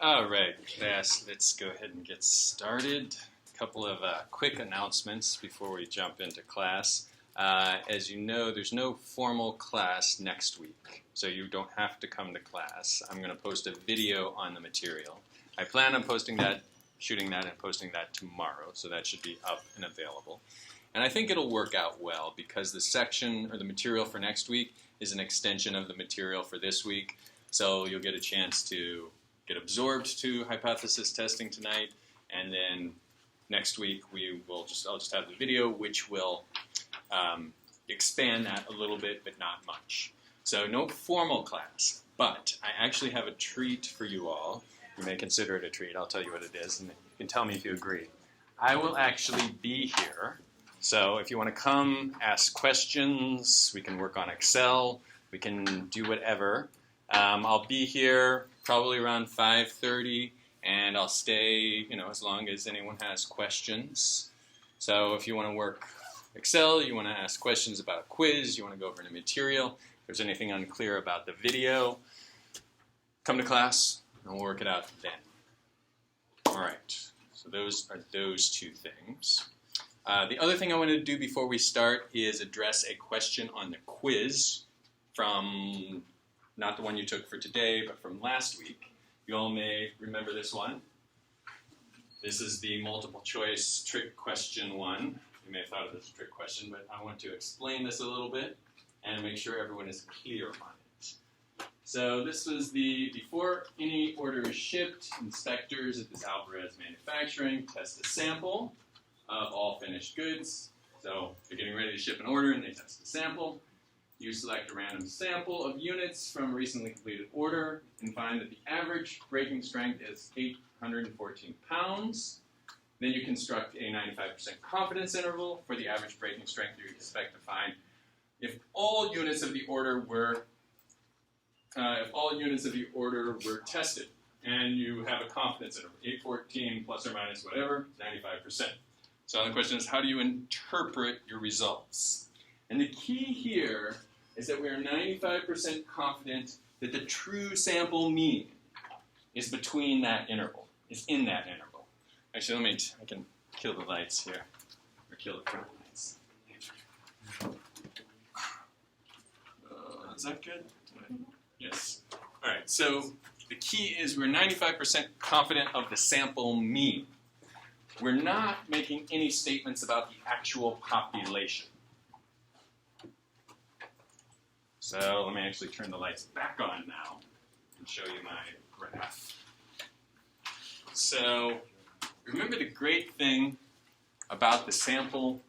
All right, class, let's go ahead and get started. A couple of quick announcements before we jump into class. As you know, there's no formal class next week, so you don't have to come to class. I'm going to post a video on the material. I plan on shooting that and posting that tomorrow, so that should be up and available. And I think it'll work out well because the section or the material for next week is an extension of the material for this week, so you'll get a chance to get absorbed to hypothesis testing tonight, and then next week I'll just have the video, which will expand that a little bit, but not much. So no formal class, but I actually have a treat for you all. You may consider it a treat. I'll tell you what it is, and you can tell me if you agree. I will actually be here, so if you want to come, ask questions, we can work on Excel, we can do whatever. I'll be here probably around 5:30, and I'll stay, as long as anyone has questions. So if you want to work Excel, you want to ask questions about a quiz, you want to go over the material, if there's anything unclear about the video, come to class, and we'll work it out then. All right, so those are those two things. The other thing I want to do before we start is address a question on the quiz from not the one you took for today, but from last week. You all may remember this one. This is the multiple choice trick question one. You may have thought of this as a trick question, but I want to explain this a little bit and make sure everyone is clear on it. So this was before any order is shipped, inspectors at this Alvarez Manufacturing test a sample of all finished goods. So they're getting ready to ship an order and they test a sample. You select a random sample of units from a recently completed order and find that the average breaking strength is 814 pounds. Then you construct a 95% confidence interval for the average breaking strength you expect to find if all units of the order were tested. And you have a confidence interval, 814 plus or minus whatever, 95%. So the question is, how do you interpret your results? And the key here is that we are 95% confident that the true sample mean is between that interval, is in that interval. Actually, I can kill the lights here, or kill the front lights. Is that good? Yes. All right, so the key is we're 95% confident of the sample mean. We're not making any statements about the actual population. So let me actually turn the lights back on now and show you my graph. So remember the great thing about the sampling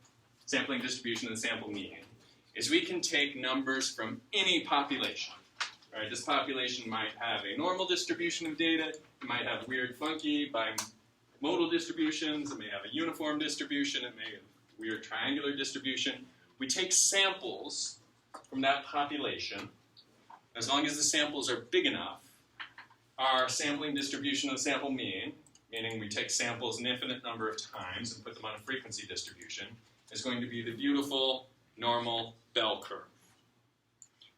distribution and the sample mean is we can take numbers from any population. All right, this population might have a normal distribution of data, it might have weird, funky bimodal distributions, it may have a uniform distribution, it may have weird triangular distribution. We take samples from that population. As long as the samples are big enough, our sampling distribution of the sample mean, meaning we take samples an infinite number of times and put them on a frequency distribution, is going to be the beautiful, normal bell curve.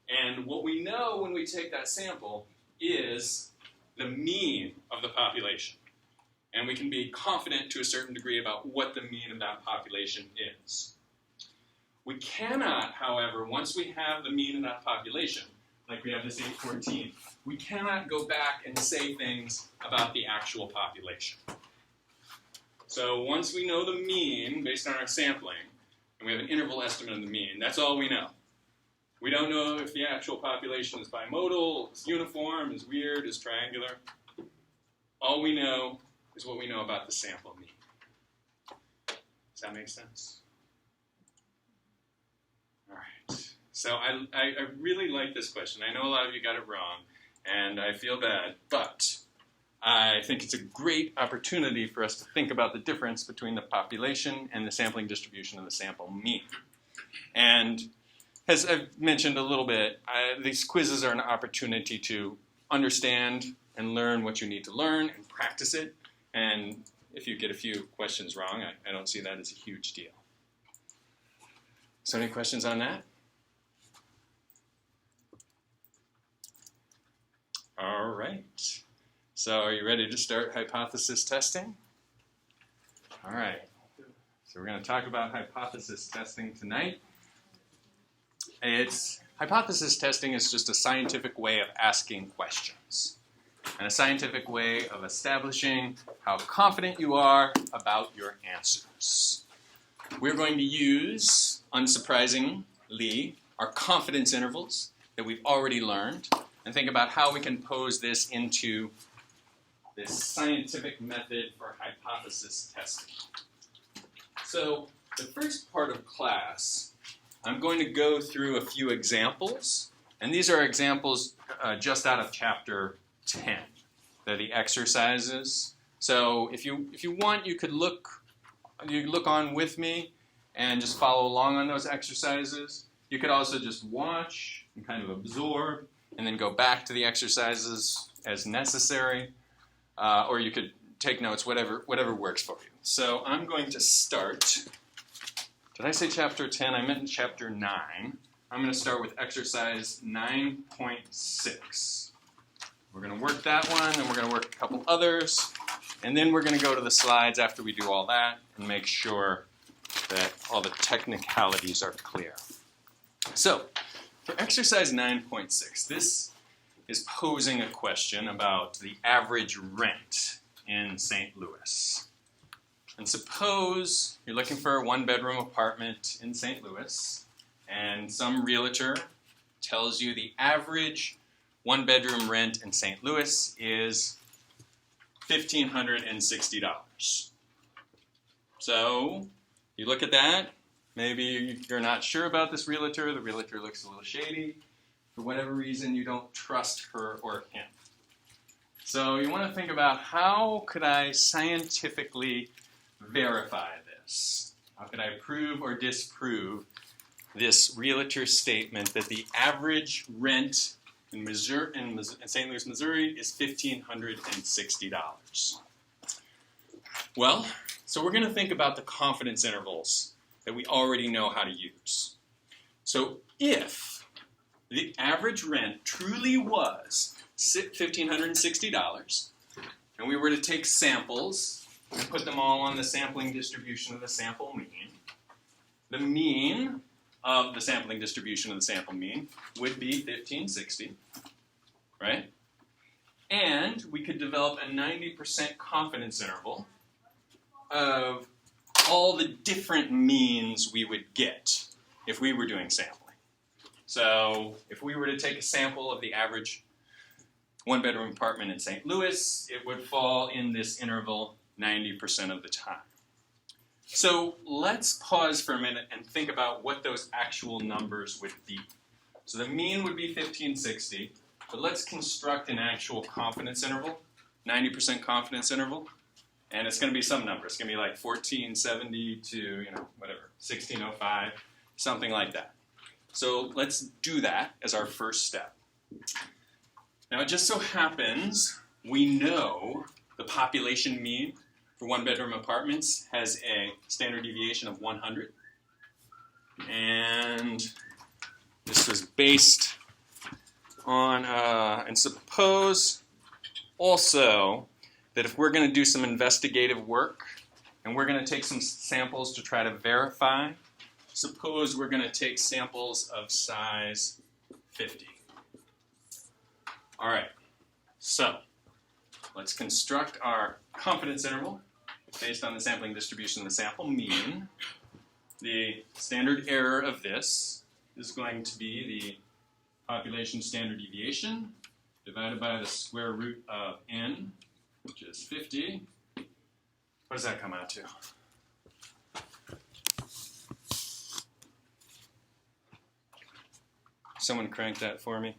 And what we know when we take that sample is the mean of the population. And we can be confident to a certain degree about what the mean of that population is. We cannot, however, once we have the mean of that population, like we have this 814, we cannot go back and say things about the actual population. So once we know the mean based on our sampling, and we have an interval estimate of the mean, that's all we know. We don't know if the actual population is bimodal, is uniform, is weird, is triangular. All we know is what we know about the sample mean. Does that make sense? All right. So I really like this question. I know a lot of you got it wrong, and I feel bad, but I think it's a great opportunity for us to think about the difference between the population and the sampling distribution of the sample mean. And as I've mentioned a little bit, these quizzes are an opportunity to understand and learn what you need to learn and practice it. And if you get a few questions wrong, I don't see that as a huge deal. So any questions on that? All right. So are you ready to start hypothesis testing? All right. So we're going to talk about hypothesis testing tonight. Hypothesis testing is just a scientific way of asking questions and a scientific way of establishing how confident you are about your answers. We're going to use, unsurprisingly, our confidence intervals that we've already learned and think about how we can pose this into this scientific method for hypothesis testing. So the first part of class, I'm going to go through a few examples, and these are examples just out of chapter 10. They're the exercises. So if you want, you could look on with me and just follow along on those exercises. You could also just watch and kind of absorb and then go back to the exercises as necessary, or you could take notes, whatever works for you. So I'm going to start. Did I say chapter 10? I meant chapter 9. I'm going to start with exercise 9.6. We're going to work that one, and we're going to work a couple others, and then we're going to go to the slides after we do all that and make sure that all the technicalities are clear. So, for exercise 9.6, this is posing a question about the average rent in St. Louis. And suppose you're looking for a one-bedroom apartment in St. Louis, and some realtor tells you the average one-bedroom rent in St. Louis is $1,560. So you look at that. Maybe you're not sure about this realtor. The realtor looks a little shady. For whatever reason, you don't trust her or him. So you want to think about, how could I scientifically verify this? How could I prove or disprove this realtor statement that the average rent in St. Louis, Missouri is $1,560? Well, so we're going to think about the confidence intervals that we already know how to use. So if the average rent truly was $1,560, and we were to take samples and put them all on the sampling distribution of the sample mean, the mean of the sampling distribution of the sample mean would be 1,560, right? And we could develop a 90% confidence interval of all the different means we would get if we were doing sampling. So if we were to take a sample of the average one-bedroom apartment in St. Louis, it would fall in this interval 90% of the time. So let's pause for a minute and think about what those actual numbers would be. So the mean would be 1,560, but let's construct an actual confidence interval, 90% confidence interval, and it's going to be some number. It's going to be like 1470 to, whatever, 1605, something like that. So let's do that as our first step. Now it just so happens we know the population mean for one-bedroom apartments has a standard deviation of 100. And this was based on, and suppose also that if we're going to do some investigative work and we're going to take some samples to try to verify, suppose we're going to take samples of size 50. All right, so let's construct our confidence interval based on the sampling distribution of the sample mean. The standard error of this is going to be the population standard deviation divided by the square root of n, which is 50. What does that come out to? Someone crank that for me.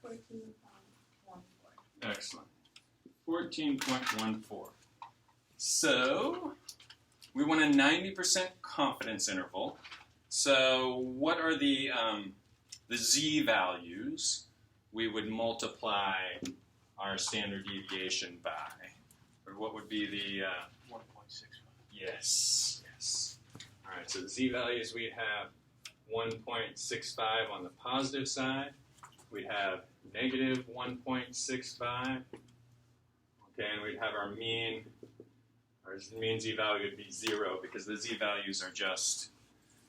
14.14. Excellent. 14.14. So we want a 90% confidence interval. So what are the z values we would multiply our standard deviation by? Or what would be the 1.65. Yes. All right, so the z values, we'd have 1.65 on the positive side. We'd have negative 1.65. Okay, and we'd have our mean z-value would be 0 because the z-values are just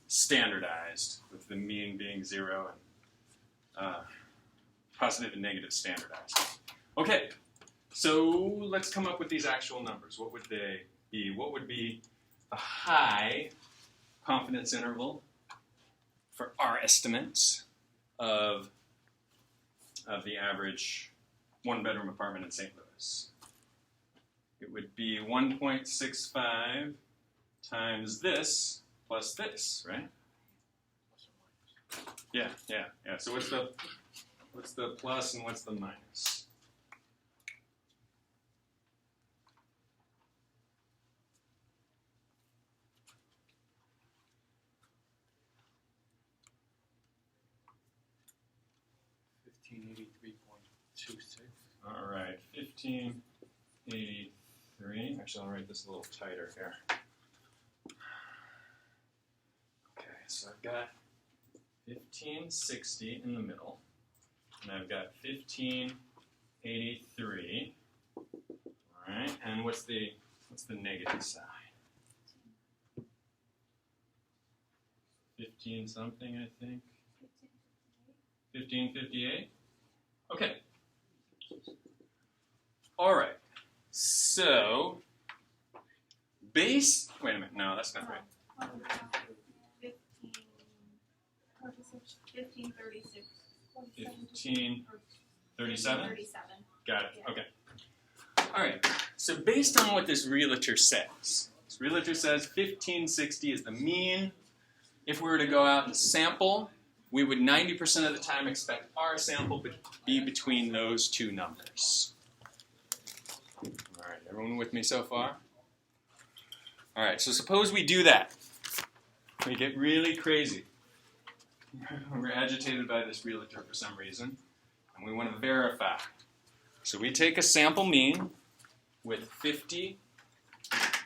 standardized, with the mean being 0 and positive and negative standardized. Okay, so let's come up with these actual numbers. What would they be? What would be the high confidence interval for our estimates of the average one-bedroom apartment in St. Louis? It would be 1.65 times this plus this, right? Yeah. So what's the plus and what's the minus? $1583.26. All right, 1583. Actually, I'll write this a little tighter here. Okay, so I've got 1560 in the middle, and I've got 1583. All right, and what's the negative side? 15 something, I think. 1558. Okay. All right. So base. Wait a minute. No, that's not right. 1536. 1537. Got it. Okay. All right. So based on what this realtor says, 1560 is the mean. If we were to go out and sample, we would 90% of the time expect our sample to be between those two numbers. All right, everyone with me so far? All right, so suppose we do that. We get really crazy. We're agitated by this realtor for some reason, and we want to verify. So we take a sample mean with 50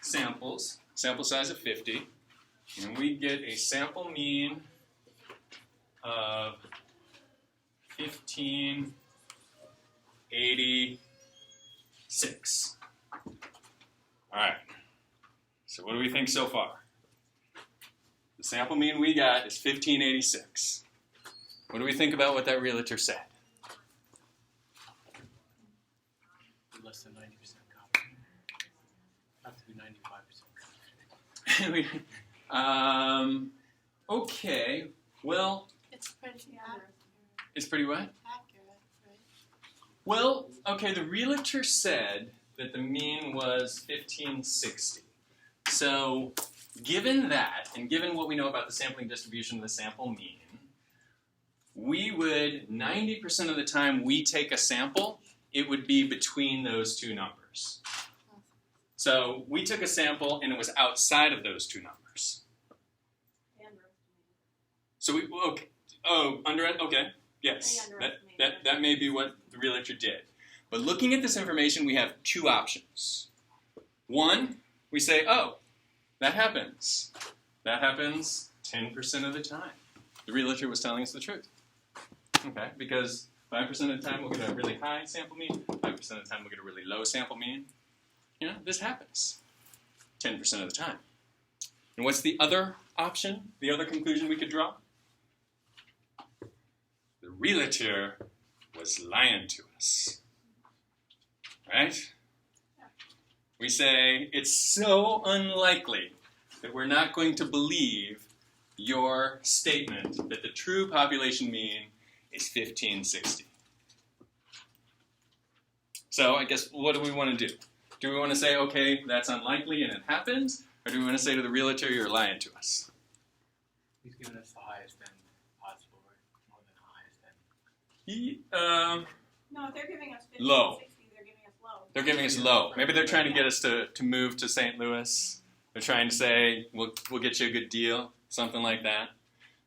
samples, sample size of 50, and we get a sample mean of 1586. All right. So what do we think so far? The sample mean we got is 1586. What do we think about what that realtor said? Less than 90% confident. Have to be 95% confident. Okay. Well, It's pretty accurate. it's pretty what? Accurate, right? Well, okay, the realtor said that the mean was 1560. So, given that, and given what we know about the sampling distribution of the sample mean, we would, 90% of the time we take a sample, it would be between those two numbers. So, we took a sample and it was outside of those two numbers. So we, okay. Oh, okay, yes, that may be what the realtor did. But looking at this information, we have two options. One, we say, oh, that happens. That happens 10% of the time. The realtor was telling us the truth. Okay, because 5% of the time we'll get a really high sample mean, 5% of the time we'll get a really low sample mean. You know, this happens 10% of the time. And what's the other option, the other conclusion we could draw? The realtor was lying to us. Right? We say, it's so unlikely that we're not going to believe your statement that the true population mean is 1560. So I guess, what do we want to do? Do we want to say, okay, that's unlikely and it happens? Or do we want to say to the realtor, you're lying to us? He's given us the highest end possible, right? More than the highest end. No, if they're giving us 50 Low. 60, they're giving us low. They're giving us low. Maybe they're trying to get us to move to St. Louis. They're trying to say, we'll get you a good deal, something like that.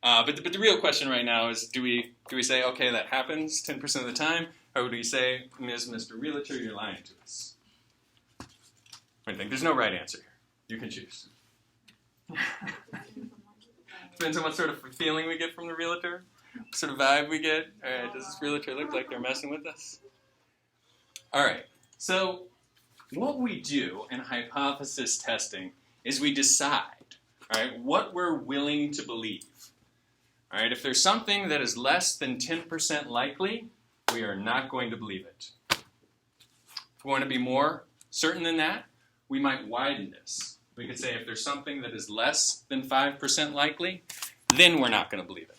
But the real question right now is, do we say, okay, that happens 10% of the time, or do we say, Mr. Realtor, you're lying to us? What do you think? There's no right answer here. You can choose. Depends on what sort of feeling we get from the realtor. What sort of vibe we get? All right, does this realtor look like they're messing with us? All right, so what we do in hypothesis testing is we decide, all right, what we're willing to believe. All right, if there's something that is less than 10% likely, we are not going to believe it. If we want to be more certain than that, we might widen this. We could say if there's something that is less than 5% likely, then we're not going to believe it.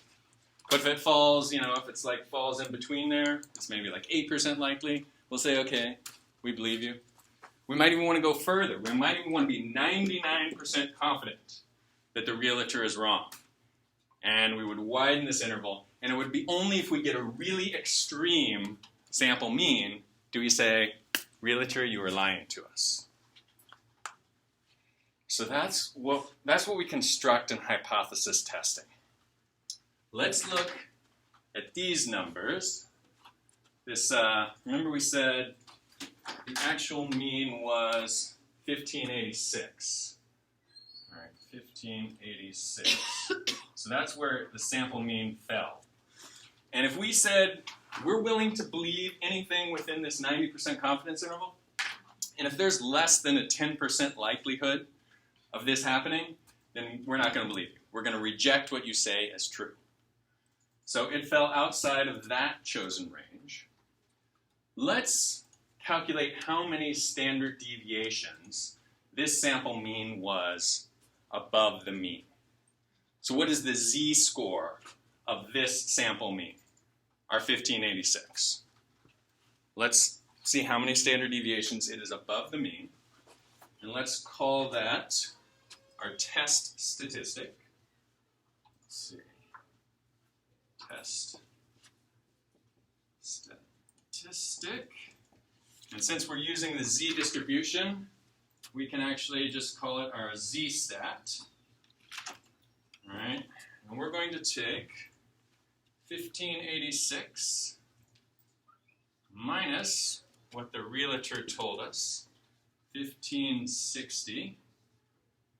But if it falls, if it's like falls in between there, it's maybe like 8% likely, we'll say, okay, we believe you. We might even want to go further. We might even want to be 99% confident that the realtor is wrong. And we would widen this interval, and it would be only if we get a really extreme sample mean do we say, realtor, you are lying to us. So that's what we construct in hypothesis testing. Let's look at these numbers. This, remember we said the actual mean was 1586. All right, 1586. So that's where the sample mean fell. And if we said we're willing to believe anything within this 90% confidence interval, and if there's less than a 10% likelihood of this happening, then we're not going to believe you. We're going to reject what you say as true. So it fell outside of that chosen range. Let's calculate how many standard deviations this sample mean was above the mean. So what is the z-score of this sample mean, our 1586? Let's see how many standard deviations it is above the mean. And let's call that our test statistic. Let's see. Test statistic. And since we're using the z distribution, we can actually just call it our z-stat. All right, and we're going to take 1586 minus what the realtor told us, 1560.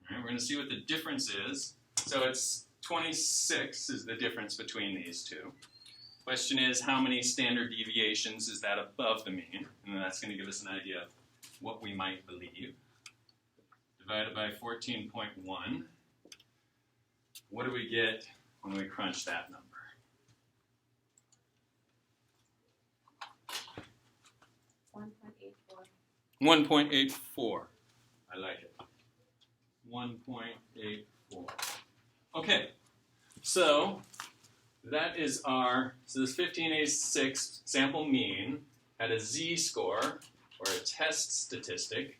All right, we're going to see what the difference is. So it's 26 is the difference between these two. Question is, how many standard deviations is that above the mean? And then that's going to give us an idea of what we might believe. Divided by 14.1. What do we get when we crunch that number? 1.84. I like it. 1.84. Okay, so that is so this 1586 sample mean had a z-score, or a test statistic,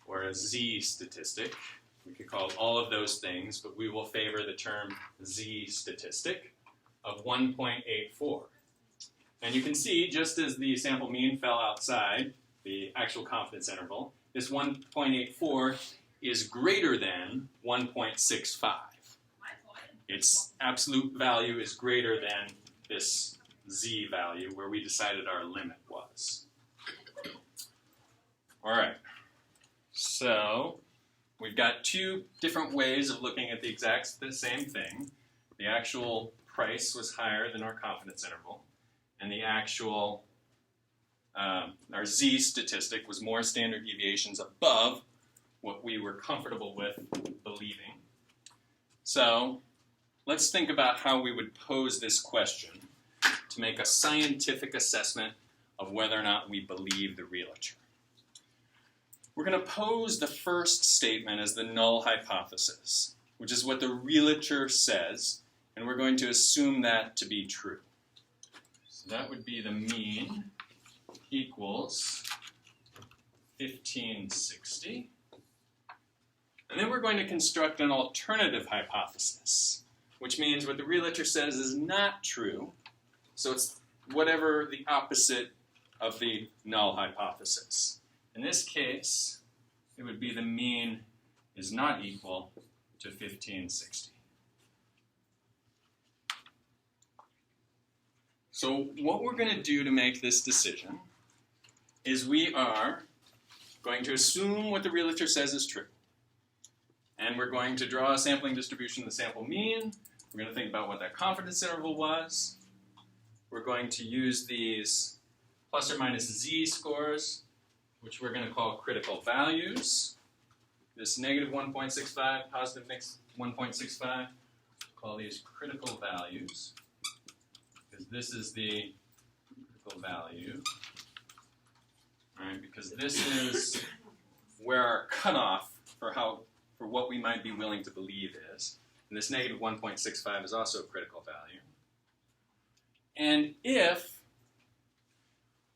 or a z-statistic. We could call all of those things, but we will favor the term z-statistic of 1.84. And you can see, just as the sample mean fell outside the actual confidence interval, this 1.84 is greater than 1.65. Its absolute value is greater than this z value where we decided our limit was. All right, so we've got two different ways of looking at the same thing. The actual price was higher than our confidence interval, and the actual, our z statistic was more standard deviations above what we were comfortable with believing. So let's think about how we would pose this question to make a scientific assessment of whether or not we believe the realtor. We're going to pose the first statement as the null hypothesis, which is what the realtor says, and we're going to assume that to be true. So that would be the mean equals 1560. And then we're going to construct an alternative hypothesis, which means what the realtor says is not true, so it's whatever the opposite of the null hypothesis. In this case, it would be the mean is not equal to 1560. So what we're going to do to make this decision is we are going to assume what the realtor says is true. And we're going to draw a sampling distribution of the sample mean. We're going to think about what that confidence interval was. We're going to use these plus or minus z scores, which we're going to call critical values. This negative 1.65, positive 1.65, call these critical values, because this is the critical value. All right, because this is where our cutoff for what we might be willing to believe is. And this negative 1.65 is also a critical value. And if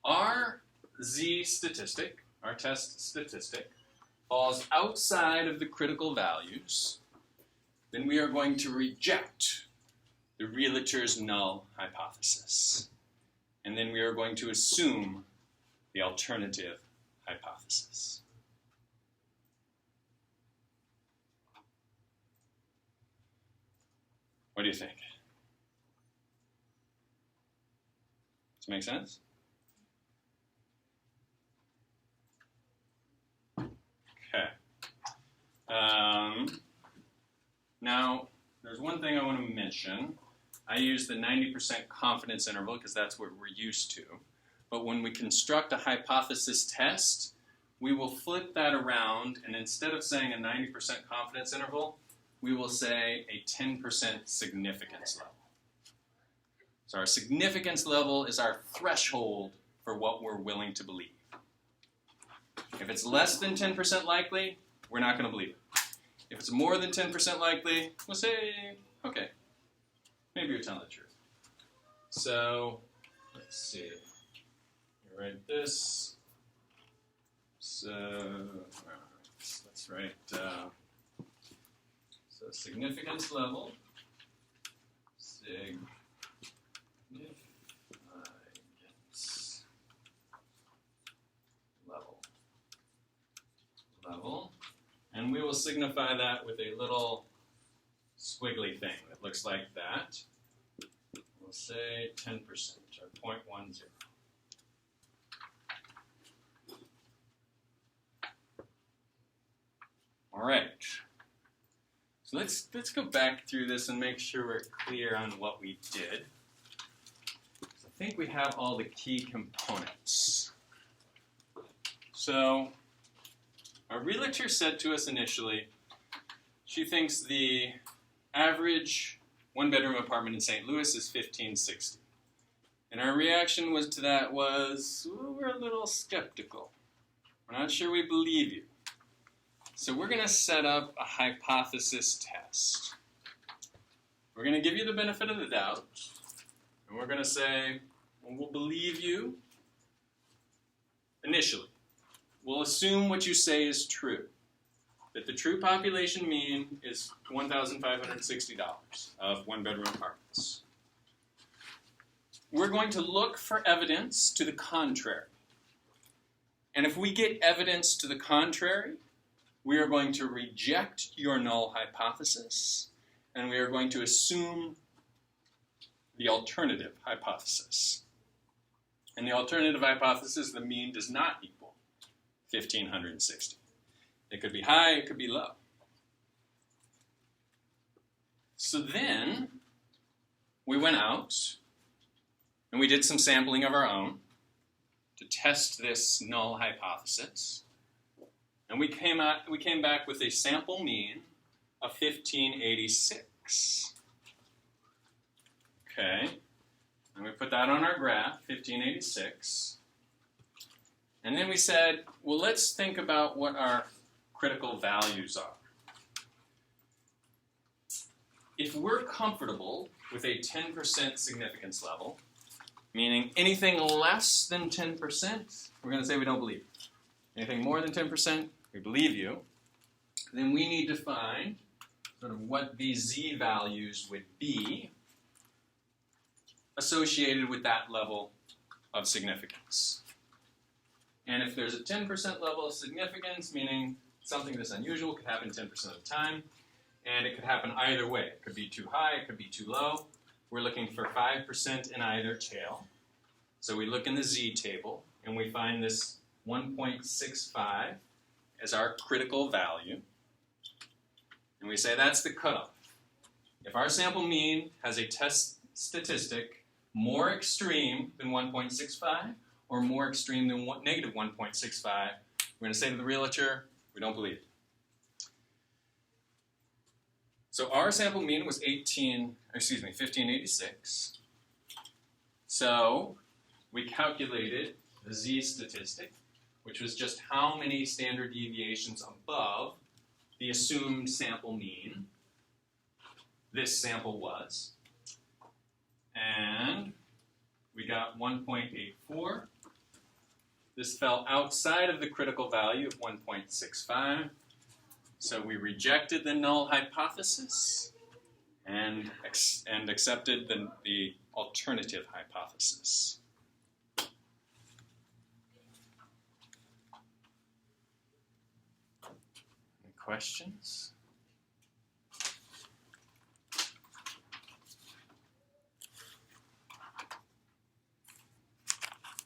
our z statistic, our test statistic, falls outside of the critical values, then we are going to reject the realtor's null hypothesis. And then we are going to assume the alternative hypothesis. What do you think? Does it make sense? Okay. Now, there's one thing I want to mention. I use the 90% confidence interval because that's what we're used to. But when we construct a hypothesis test, we will flip that around, and instead of saying a 90% confidence interval, we will say a 10% significance level. So our significance level is our threshold for what we're willing to believe. If it's less than 10% likely, we're not going to believe it. If it's more than 10% likely, we'll say, okay, maybe you're telling the truth. So, let's see. You write this. So, let's write, so significance level, significance level, and we will signify that with a little squiggly thing that looks like that. We'll say 10% or 0.10. All right. So let's go back through this and make sure we're clear on what we did. So I think we have all the key components. So our realtor said to us initially, she thinks the average one-bedroom apartment in St. Louis is $1,560. And our reaction to that was, well, we're a little skeptical. We're not sure we believe you. So we're going to set up a hypothesis test. We're going to give you the benefit of the doubt, and we're going to say, well, we'll believe you initially. We'll assume what you say is true, that the true population mean is $1,560 of one-bedroom apartments. We're going to look for evidence to the contrary. And if we get evidence to the contrary, we are going to reject your null hypothesis, and we are going to assume the alternative hypothesis. And the alternative hypothesis, the mean does not equal 1,560. It could be high, it could be low. So then, we went out, and we did some sampling of our own to test this null hypothesis. And we came back with a sample mean of 1,586. Okay, and we put that on our graph, 1,586. And then we said, well, let's think about what our critical values are. If we're comfortable with a 10% significance level, meaning anything less than 10%, we're going to say we don't believe you. Anything more than 10%, we believe you. Then we need to find sort of what these z values would be associated with that level of significance. And if there's a 10% level of significance, meaning something that's unusual could happen 10% of the time, and it could happen either way. It could be too high, it could be too low. We're looking for 5% in either tail. So we look in the z table, and we find this 1.65 as our critical value. And we say that's the cutoff. if our sample mean has a test statistic more extreme than 1.65 or more extreme than negative 1.65, we're going to say to the realtor, we don't believe it. So our sample mean was 1586. So we calculated the z statistic, which was just how many standard deviations above the assumed sample mean this sample was. And we got 1.84. This fell outside of the critical value of 1.65. So we rejected the null hypothesis and accepted the alternative hypothesis. Any questions?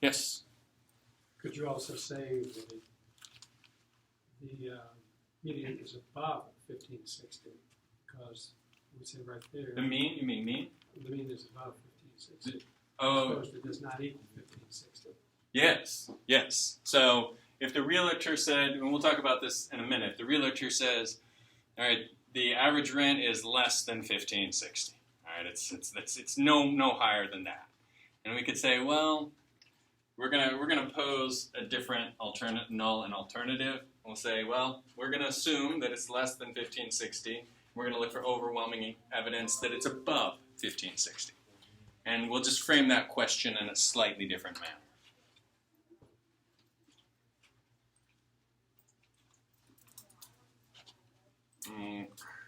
Yes? Could you also say that the median is above 1560? Because we say right there. The mean? You mean mean? The mean is above 1560. Oh. Opposed, it does not equal 1560. Yes, yes. So if the realtor said, and we'll talk about this in a minute, if the realtor says, all right, the average rent is less than 1560. All right, it's no higher than that. And we could say, well, we're gonna pose a different alternate null and alternative. We'll say, well, we're gonna assume that it's less than 1560. We're gonna look for overwhelming evidence that it's above 1560. And we'll just frame that question in a slightly different manner.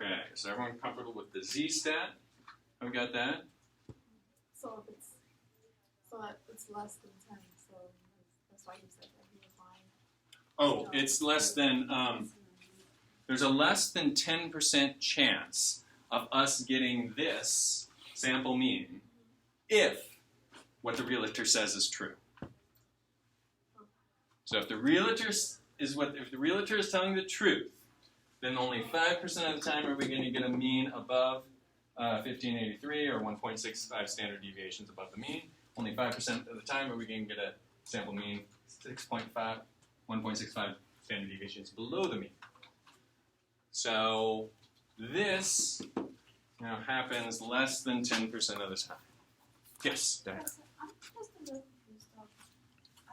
Okay, so everyone comfortable with the z-stat? Have we got that? So if it's less than 10, so that's why you said that he was lying. Oh, it's less than, there's a less than 10% chance of us getting this sample mean if what the realtor says is true. So if the realtor is telling the truth, then only 5% of the time are we going to get a mean above 1583 or 1.65 standard deviations above the mean. Only 5% of the time are we going to get a sample mean 1.65 standard deviations below the mean. So this happens less than 10% of the time. Yes, Diana. I'm just a little confused. I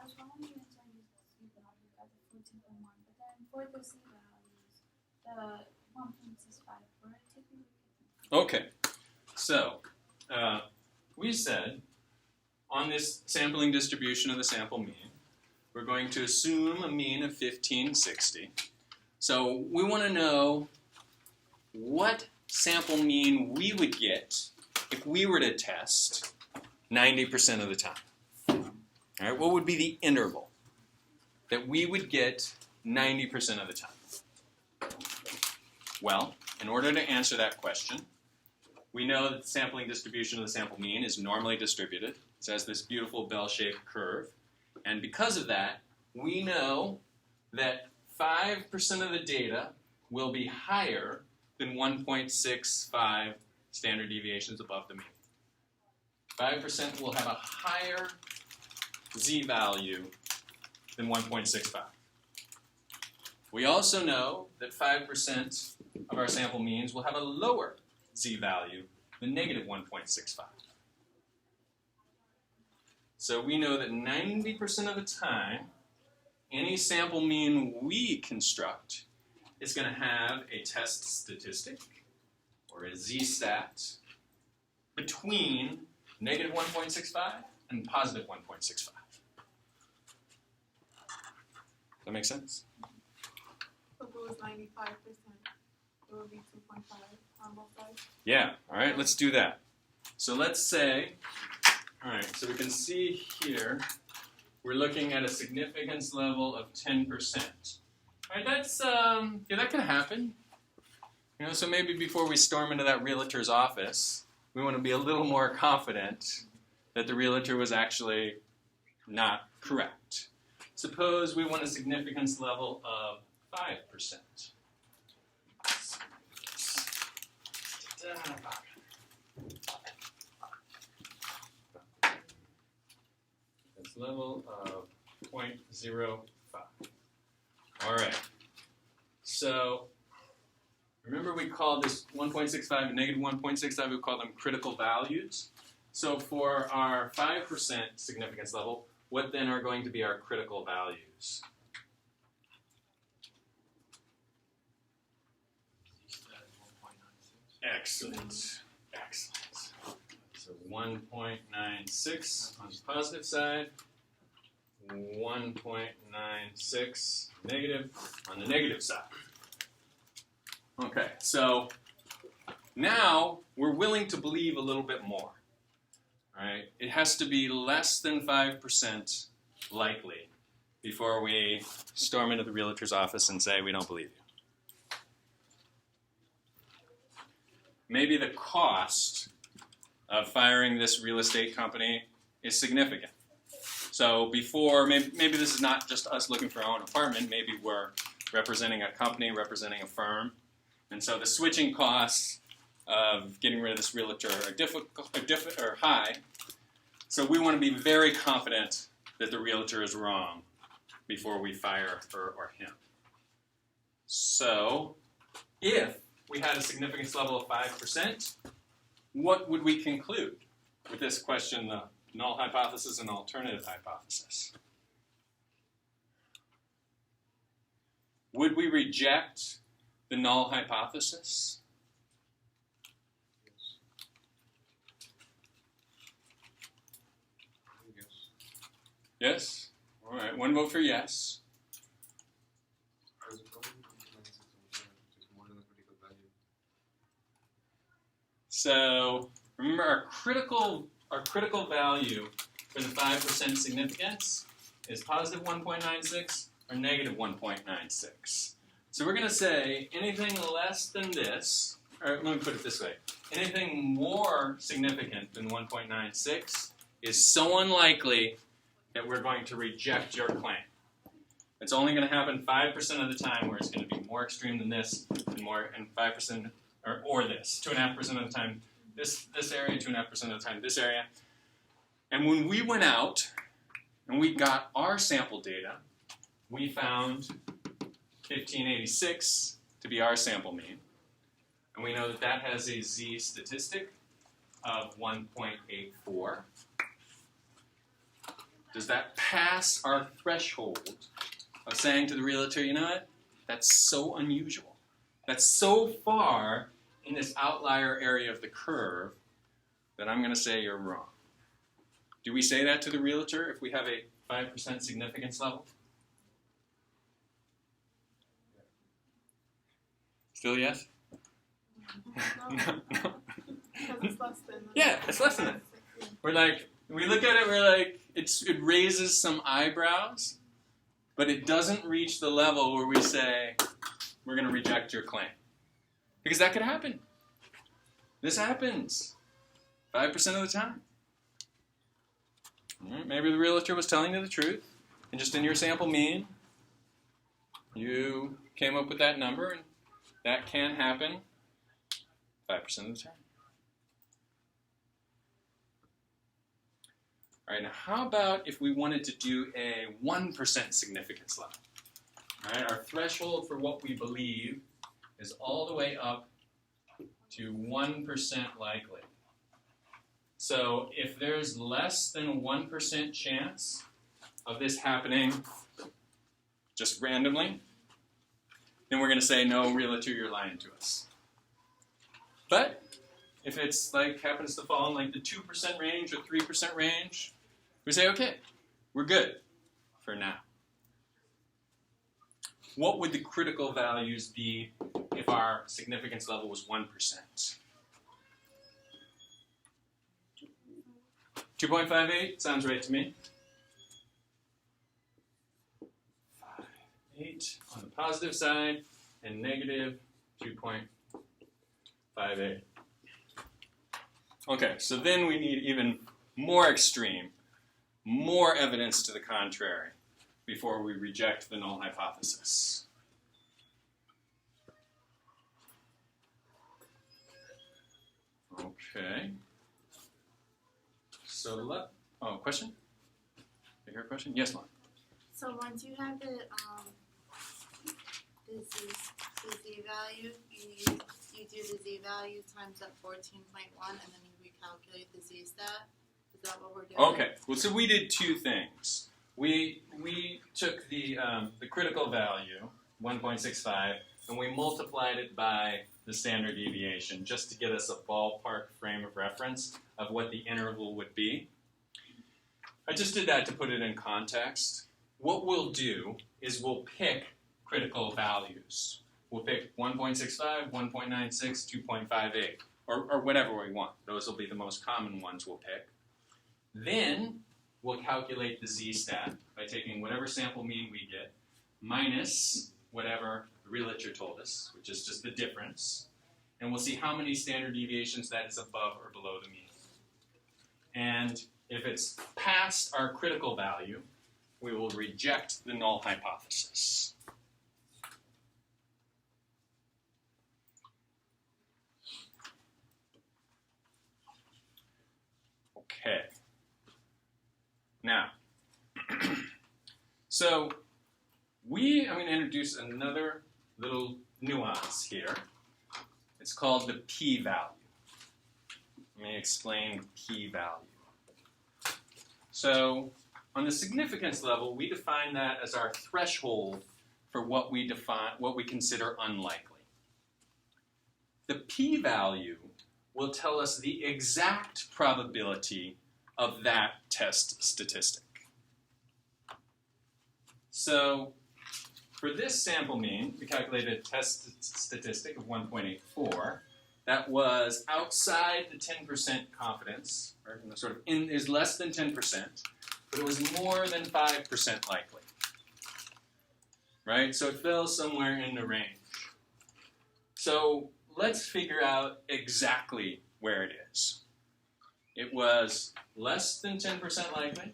was wondering if I use the z value at the 14.1, but then for the z values, the 1.65, where did we look at them? Okay, so we said on this sampling distribution of the sample mean, we're going to assume a mean of 1560. So we want to know what sample mean we would get if we were to test 90% of the time. All right, what would be the interval that we would get 90% of the time? Well, in order to answer that question, we know that the sampling distribution of the sample mean is normally distributed. It has this beautiful bell-shaped curve. And because of that, we know that 5% of the data will be higher than 1.65 standard deviations above the mean. 5% will have a higher z-value than 1.65. We also know that 5% of our sample means will have a lower z-value than negative 1.65. So we know that 90% of the time, any sample mean we construct is going to have a test statistic, or a z-stat, between negative 1.65 and positive 1.65. Does that make sense? So if it was 95%, it would be 2.5 on both sides. Yeah, all right, let's do that. So let's say, all right, so we can see here, we're looking at a significance level of 10%. All right, that's, that can happen. So maybe before we storm into that realtor's office, we want to be a little more confident that the realtor was actually not correct. Suppose we want a significance level of 5%. It's level of 0.05. All right. So remember we called this 1.65 and negative 1.65, we call them critical values. So for our 5% significance level, what then are going to be our critical values? Excellent. Excellent. So 1.96 on the positive side, 1.96 negative on the negative side. Okay, so now we're willing to believe a little bit more. Right? It has to be less than 5% likely before we storm into the realtor's office and say we don't believe you. Maybe the cost of firing this real estate company is significant. So before, maybe this is not just us looking for our own apartment, maybe we're representing a company, representing a firm. And so the switching costs of getting rid of this realtor are high. So we want to be very confident that the realtor is wrong before we fire her or him. So if we had a significance level of 5%, what would we conclude with this question, the null hypothesis and alternative hypothesis? Would we reject the null hypothesis? Yes? All right, one vote for yes. So remember our critical value for the 5% significance is positive 1.96 or negative 1.96. So we're going to say anything less than this, or let me put it this way, anything more significant than 1.96 is so unlikely that we're going to reject your claim. It's only going to happen 5% of the time where it's going to be more extreme than this and 5% or this. 2.5% of the time this area, 2.5% of the time this area. And when we went out and we got our sample data, we found 1586 to be our sample mean. And we know that that has a z statistic of 1.84. Does that pass our threshold of saying to the realtor, you know what, that's so unusual. That's so far in this outlier area of the curve that I'm going to say you're wrong. Do we say that to the realtor if we have a 5% significance level? Still yes? No. Because it's less than. Yeah, it's less than that. We're like, we look at it, we're like, it raises some eyebrows, but it doesn't reach the level where we say, we're going to reject your claim. Because that could happen. This happens 5% of the time. Maybe the realtor was telling you the truth, and just in your sample mean, you came up with that number, and that can happen 5% of the time. All right, now how about if we wanted to do a 1% significance level? All right, our threshold for what we believe is all the way up to 1% likely. So if there's less than 1% chance of this happening just randomly, then we're going to say, no, realtor, you're lying to us. But if it's like happens to fall in like the 2% range or 3% range, we say, okay, we're good for now. What would the critical values be if our significance level was 1%? 2.58 sounds right to me. 5.8 on the positive side and negative 2.58. Okay, so then we need even more extreme, more evidence to the contrary before we reject the null hypothesis. Okay. So question? Did you hear a question? Yes, Lon. So once you have the z value, you do the z value times that 14.1, and then you recalculate the z stat. Is that what we're doing? Okay. Well, so we did two things. We took the critical value, 1.65, and we multiplied it by the standard deviation just to get us a ballpark frame of reference of what the interval would be. I just did that to put it in context. What we'll do is we'll pick critical values. We'll pick 1.65, 1.96, 2.58, or whatever we want. Those will be the most common ones we'll pick. Then we'll calculate the z-stat by taking whatever sample mean we get minus whatever the realtor told us, which is just the difference. And we'll see how many standard deviations that is above or below the mean. And if it's past our critical value, we will reject the null hypothesis. Okay. Now, so I'm going to introduce another little nuance here. It's called the p-value. Let me explain p-value. So on the significance level, we define that as our threshold for what we consider unlikely. The p-value will tell us the exact probability of that test statistic. So for this sample mean, we calculated a test statistic of 1.84. That was outside the 10% confidence, or is less than 10%, but it was more than 5% likely. Right? So it fell somewhere in the range. So let's figure out exactly where it is. It was less than 10% likely,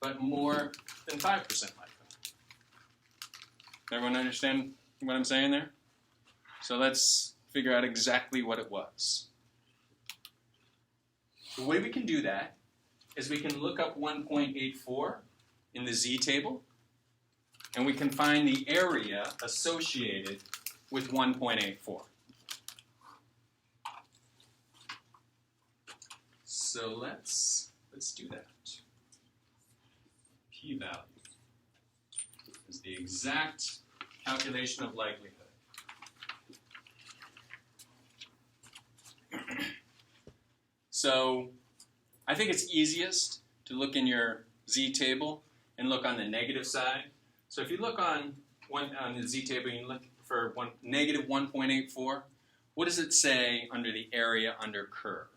but more than 5% likely. Everyone understand what I'm saying there? So let's figure out exactly what it was. The way we can do that is we can look up 1.84 in the z table, and we can find the area associated with 1.84. So let's do that. P-value is the exact calculation of likelihood. So I think it's easiest to look in your z table and look on the negative side. So if you look on the z table and you look for negative 1.84, what does it say under the area under curve?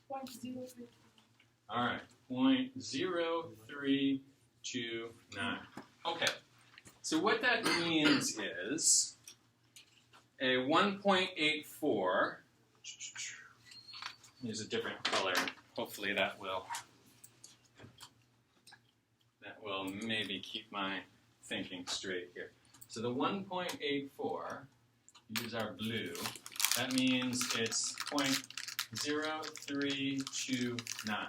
0.03. All right, 0.0329. Okay, so what that means is a 1.84, use a different color, hopefully that will maybe keep my thinking straight here. So the 1.84, use our blue, that means it's 0.0329.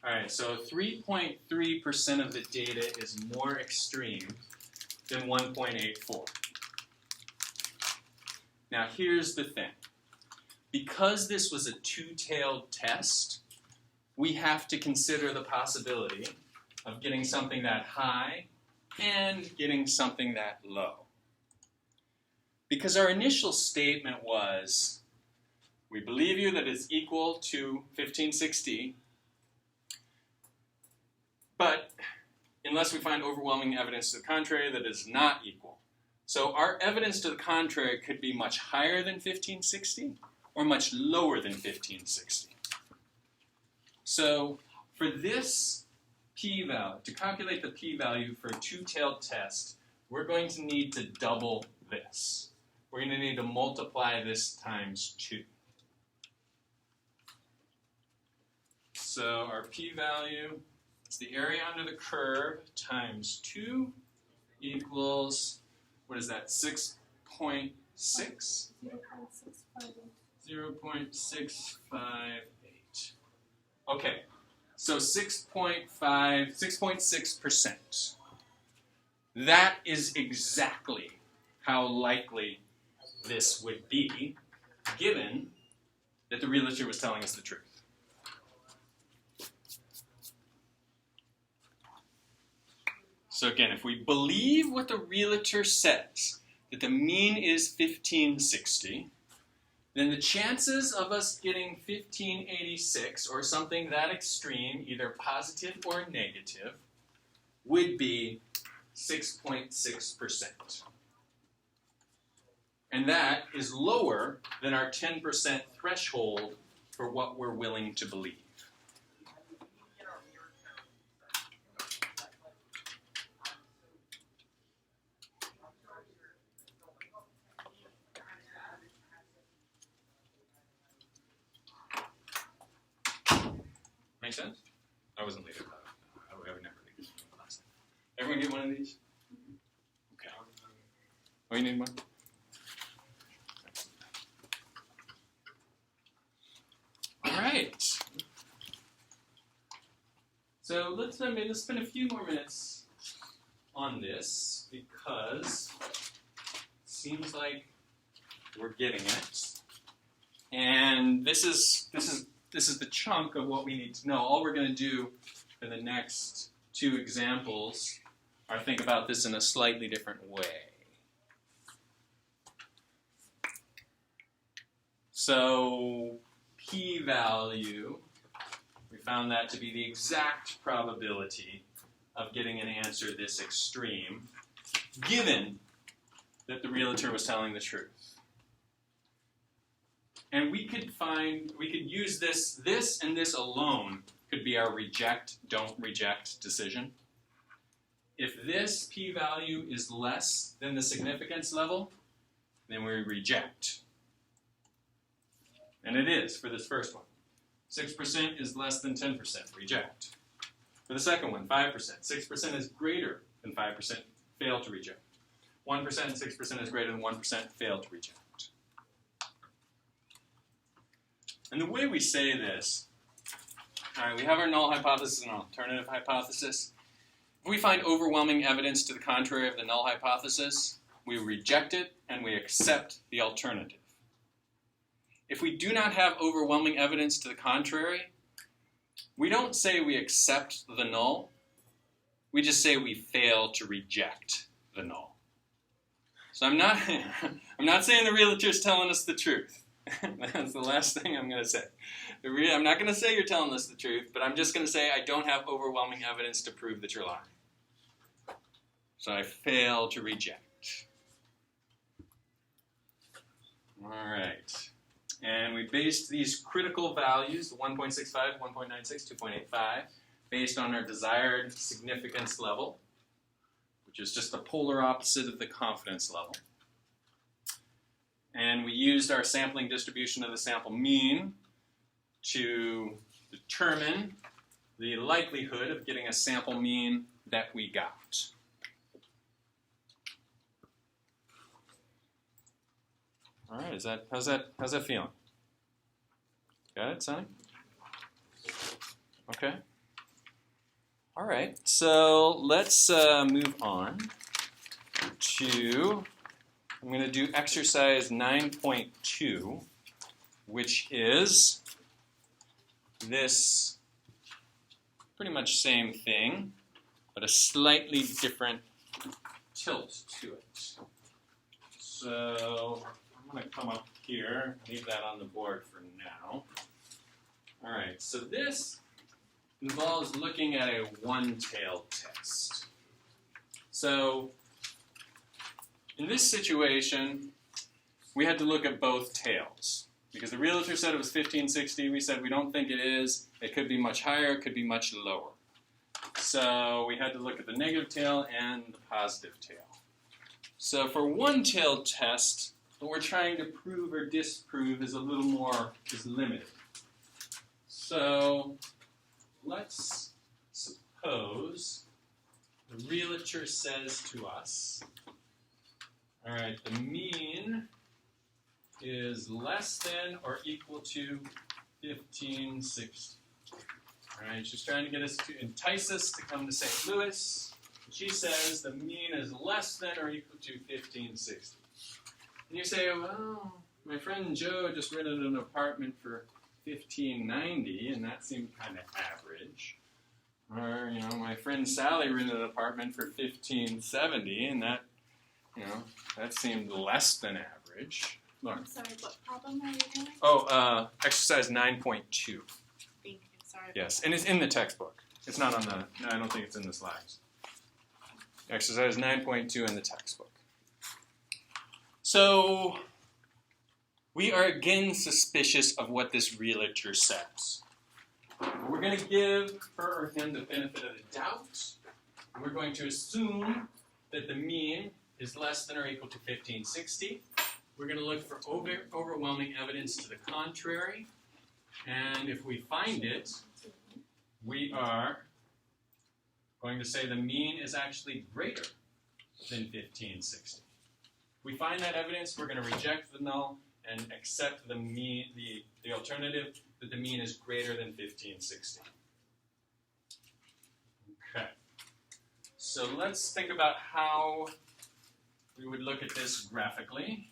All right, so 3.3% of the data is more extreme than 1.84. Now here's the thing. Because this was a two-tailed test, we have to consider the possibility of getting something that high and getting something that low. Because our initial statement was, we believe you that it's equal to 1560, but unless we find overwhelming evidence to the contrary, that is not equal. So our evidence to the contrary could be much higher than 1560 or much lower than 1560. So for this p-value, to calculate the p-value for a two-tailed test, we're going to need to double this. We're going to need to multiply this times 2. So our p-value is the area under the curve times 2 equals, what is that, 6.6? 0.6. 0.658. Okay, so 6.6%. That is exactly how likely this would be, given that the realtor was telling us the truth. So again, if we believe what the realtor says, that the mean is 1560, then the chances of us getting 1586 or something that extreme, either positive or negative, would be 6.6%. And that is lower than our 10% threshold for what we're willing to believe. Make sense? I wasn't late about it. I would never leave last time. Everyone get one of these? Okay. Oh, you need one? All right. So let's spend a few more minutes on this because it seems like we're getting it. And this is the chunk of what we need to know. All we're going to do for the next two examples are think about this in a slightly different way. So p-value, we found that to be the exact probability of getting an answer this extreme, given that the realtor was telling the truth. And we could use this and this alone could be our reject, don't reject decision. If this p-value is less than the significance level, then we reject. And it is for this first one. 6% is less than 10%, reject. For the second one, 5%. 6% is greater than 5%, fail to reject. 1% and 6% is greater than 1%, fail to reject. And the way we say this, all right, we have our null hypothesis and alternative hypothesis. If we find overwhelming evidence to the contrary of the null hypothesis, we reject it and we accept the alternative. If we do not have overwhelming evidence to the contrary, we don't say we accept the null. We just say we fail to reject the null. So I'm not saying the realtor's telling us the truth. That's the last thing I'm going to say. I'm not going to say you're telling us the truth, but I'm just going to say I don't have overwhelming evidence to prove that you're lying. So I fail to reject. All right. And we based these critical values, the 1.65, 1.96, 2.85, based on our desired significance level, which is just the polar opposite of the confidence level. And we used our sampling distribution of the sample mean to determine the likelihood of getting a sample mean that we got. All right, how's that feeling? Got it, Sonny? Okay. All right, so let's move on to, I'm going to do exercise 9.2, which is this pretty much same thing, but a slightly different tilt to it. So I'm going to come up here, leave that on the board for now. All right, so this involves looking at a one-tailed test. So in this situation, we had to look at both tails. Because the realtor said it was 1560, we said we don't think it is. It could be much higher, it could be much lower. So we had to look at the negative tail and the positive tail. So for one-tailed test, what we're trying to prove or disprove is a little more, is limited. So let's suppose the realtor says to us, all right, the mean is less than or equal to 1560. All right, she's trying to get us to entice us to come to St. Louis. She says the mean is less than or equal to 1560. And you say, well, my friend Joe just rented an apartment for 1590, and that seemed kind of average. Or, my friend Sally rented an apartment for 1570, and that, that seemed less than average. Lauren. I'm sorry, what problem are you doing? Oh, exercise 9.2. Thank you, sorry. Yes, and it's in the textbook. It's not on the, I don't think it's in the slides. Exercise 9.2 in the textbook. So, we are again suspicious of what this realtor says. We're going to give her or him the benefit of the doubt. We're going to assume that the mean is less than or equal to 1560. We're going to look for overwhelming evidence to the contrary. And if we find it, we are going to say the mean is actually greater than 1560. If we find that evidence, we're going to reject the null and accept the mean, the alternative that the mean is greater than 1560. Okay. So let's think about how we would look at this graphically.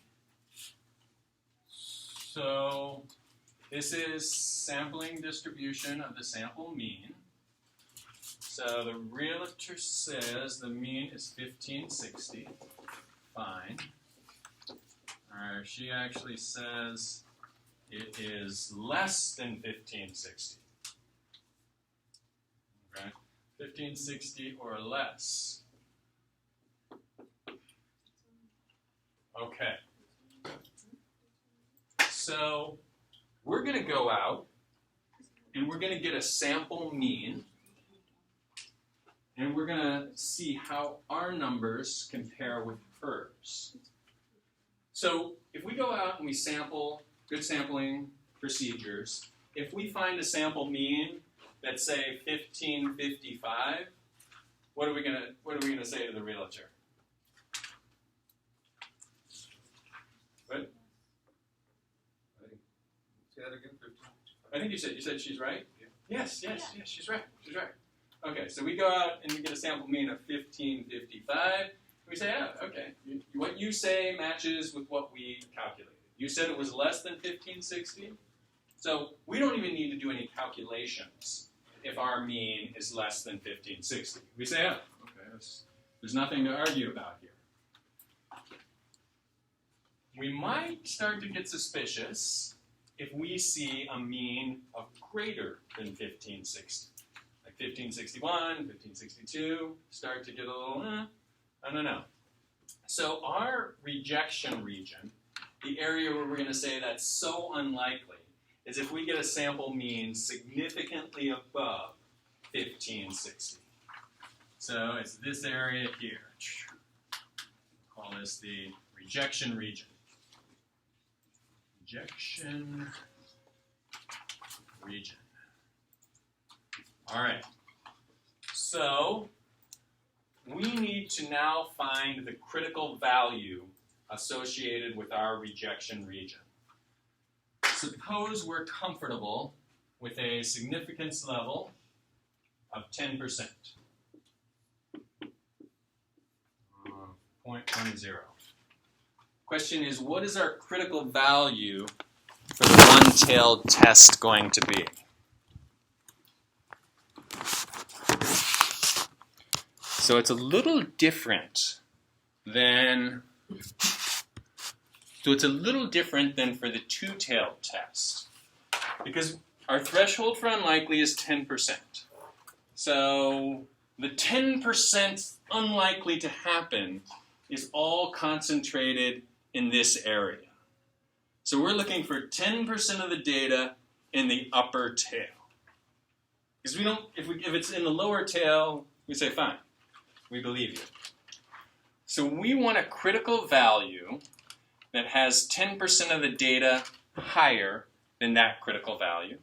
So this is sampling distribution of the sample mean. So the realtor says the mean is 1560. Fine. She actually says it is less than 1560. Okay, 1560 or less. Okay. So we're going to go out and we're going to get a sample mean, and we're going to see how our numbers compare with hers. So if we go out and we sample, good sampling procedures, if we find a sample mean that's, say, 1555, what are we gonna say to the realtor? What? Say that again, 15. I think you said she's right? Yeah. Yes, she's right. She's right. Okay, so we go out and we get a sample mean of 1555. We say, oh, okay, what you say matches with what we calculated. You said it was less than 1560, so we don't even need to do any calculations if our mean is less than 1560. We say, oh, okay, there's nothing to argue about here. We might start to get suspicious if we see a mean of greater than 1560. Like 1561, 1562, start to get a little, I don't know. So our rejection region, the area where we're going to say that's so unlikely, is if we get a sample mean significantly above 1560. So it's this area here. Call this the rejection region. Rejection region. All right. So we need to now find the critical value associated with our rejection region. Suppose we're comfortable with a significance level of 10%. 0.10. Question is, what is our critical value for the one-tailed test going to be? So it's a little different than for the two-tailed test, because our threshold for unlikely is 10%. So the 10% unlikely to happen is all concentrated in this area. So we're looking for 10% of the data in the upper tail. Because we don't, if it's in the lower tail, we say fine, we believe you. So we want a critical value that has 10% of the data higher than that critical value,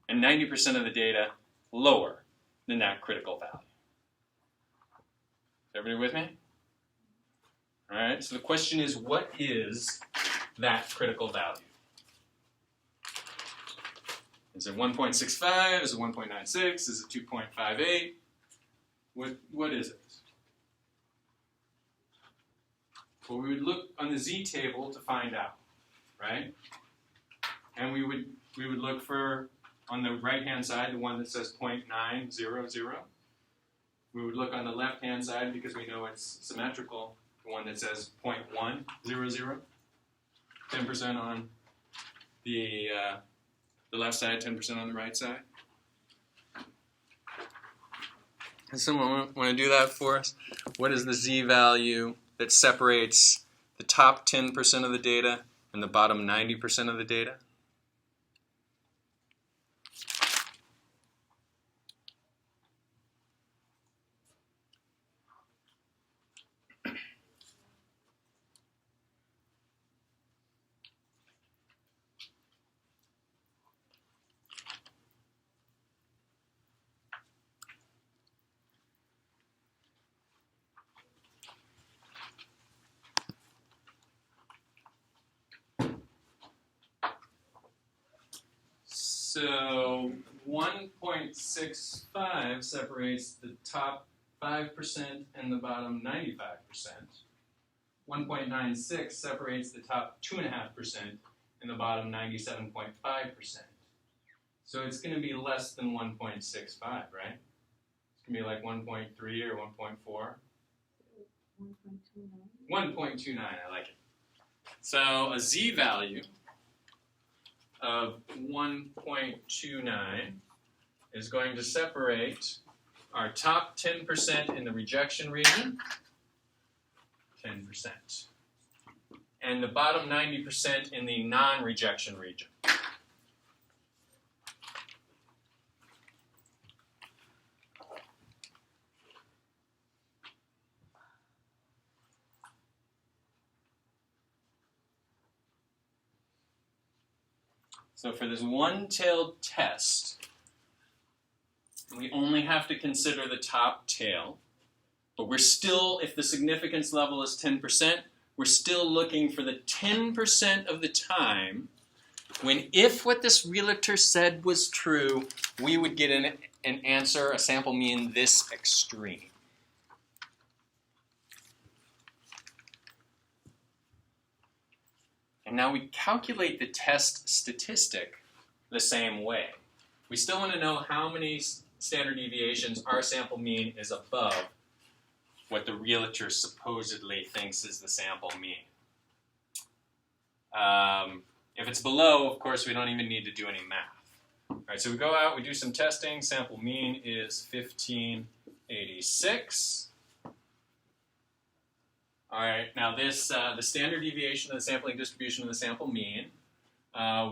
and 90% of the data lower than that critical value. Is everybody with me? All right, so the question is, what is that critical value? Is it 1.65? Is it 1.96? Is it 2.58? What is it? Well, we would look on the z table to find out, right? And we would look for, on the right-hand side, the one that says 0.900. We would look on the left-hand side, because we know it's symmetrical, the one that says 0.100. 10% on the left side, 10% on the right side. Does someone want to do that for us? What is the z-value that separates the top 10% of the data and the bottom 90% of the data? So 1.65 separates the top 5% and the bottom 95%. 1.96 separates the top 2.5% and the bottom 97.5%. So it's going to be less than 1.65, right? It's going to be like 1.3 or 1.4. 1.29, I like it. So a z-value of 1.29 is going to separate our top 10% in the rejection region, 10%, and the bottom 90% in the non-rejection region. So for this one-tailed test, we only have to consider the top tail, but we're still, if the significance level is 10%, we're still looking for the 10% of the time when, if what this realtor said was true, we would get an answer, a sample mean this extreme. And now we calculate the test statistic the same way. We still want to know how many standard deviations our sample mean is above what the realtor supposedly thinks is the sample mean. If it's below, of course, we don't even need to do any math. All right, so we go out, we do some testing. Sample mean is 1586. All right, now this, the standard deviation of the sampling distribution of the sample mean,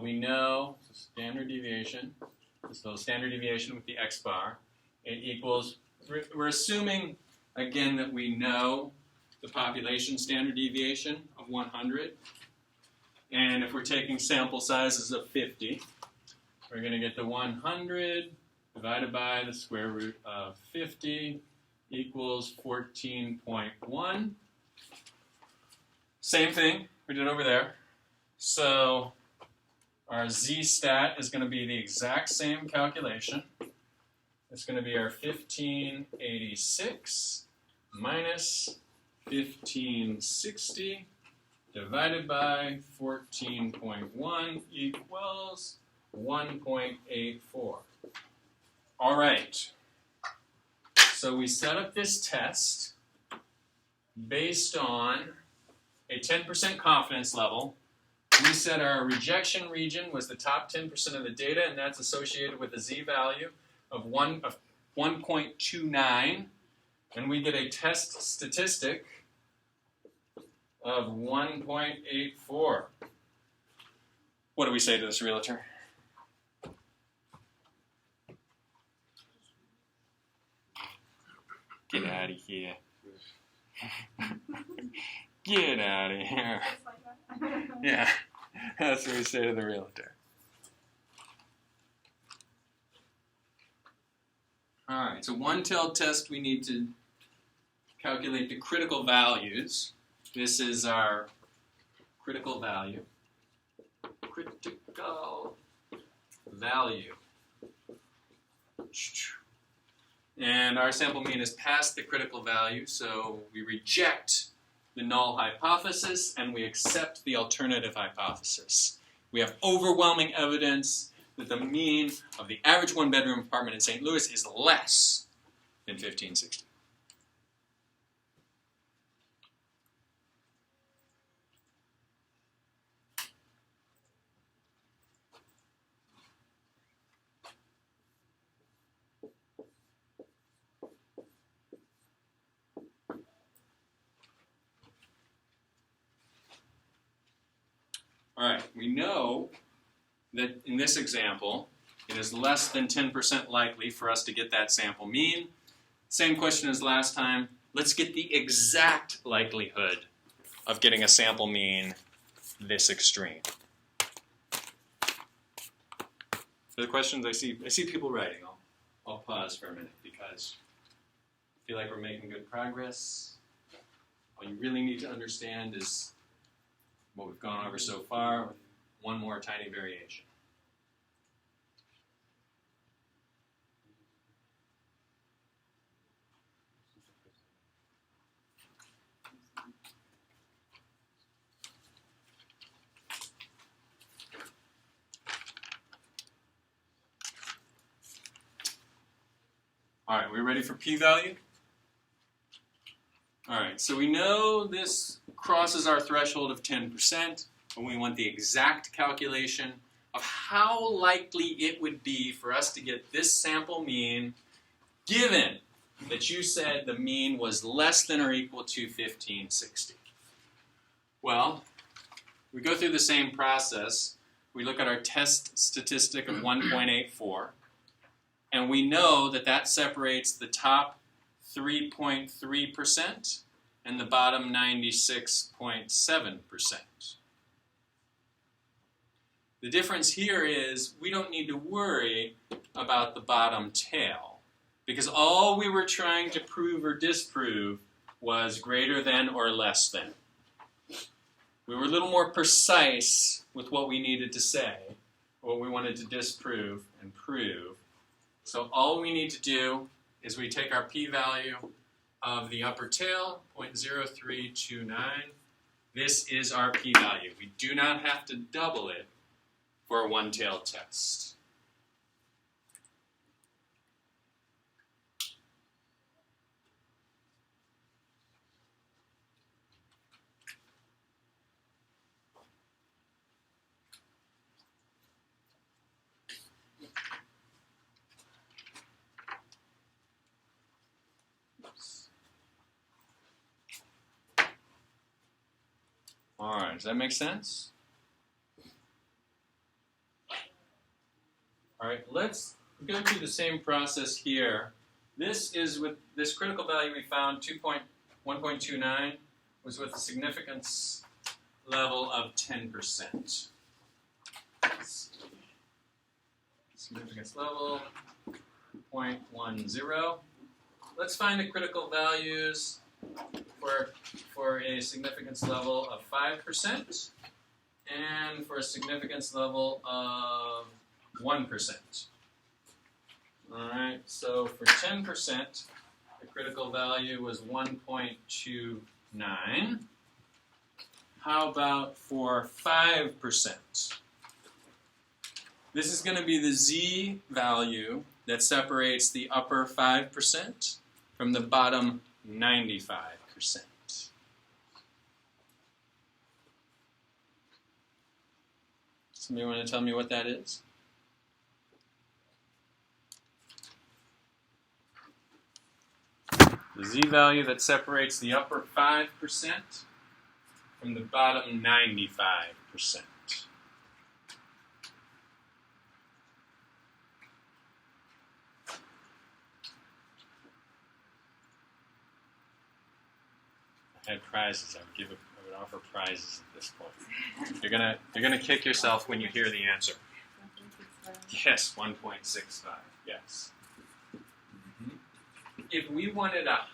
we know, so standard deviation, so standard deviation with the x bar, it equals, we're assuming, again, that we know the population standard deviation of 100, and if we're taking sample sizes of 50, we're going to get the 100 divided by the square root of 50 equals 14.1. Same thing we did over there. So our z-stat is going to be the exact same calculation. It's going to be our 1586 minus 1560 divided by 14.1 equals 1.84. All right. So we set up this test based on a 10% confidence level. We said our rejection region was the top 10% of the data, and that's associated with a z-value of 1.29, and we get a test statistic of 1.84. What do we say to this realtor? Get out of here. Get out of here. Yeah, that's what we say to the realtor. All right, so one-tailed test, we need to calculate the critical values. This is our critical value. Critical value. And our sample mean is past the critical value, so we reject the null hypothesis and we accept the alternative hypothesis. We have overwhelming evidence that the mean of the average one-bedroom apartment in St. Louis is less than 1560. All right, we know that in this example, it is less than 10% likely for us to get that sample mean. Same question as last time. Let's get the exact likelihood of getting a sample mean this extreme. For the questions I see people writing. I'll pause for a minute because I feel like we're making good progress. All you really need to understand is what we've gone over so far with one more tiny variation. All right, we ready for p-value? All right, so we know this crosses our threshold of 10%, and we want the exact calculation of how likely it would be for us to get this sample mean given that you said the mean was less than or equal to 1560. Well, we go through the same process. We look at our test statistic of 1.84, and we know that that separates the top 3.3% and the bottom 96.7%. The difference here is we don't need to worry about the bottom tail because all we were trying to prove or disprove was greater than or less than. We were a little more precise with what we needed to say, what we wanted to disprove and prove. So all we need to do is we take our p-value of the upper tail, 0.0329. This is our p-value. We do not have to double it for a one-tailed test. All right, does that make sense? All right, let's go through the same process here. This is with this critical value we found, 1.29, was with a significance level of 10%. Significance level, 0.10. Let's find the critical values for a significance level of 5% and for a significance level of 1%. All right, so for 10%, the critical value was 1.29. How about for 5%? This is going to be the z value that separates the upper 5% from the bottom 95%. Somebody want to tell me what that is? The z-value that separates the upper 5% from the bottom 95%. I had prizes. I would offer prizes at this point. You're gonna kick yourself when you hear the answer. Yes, 1.65. Yes. If we wanted a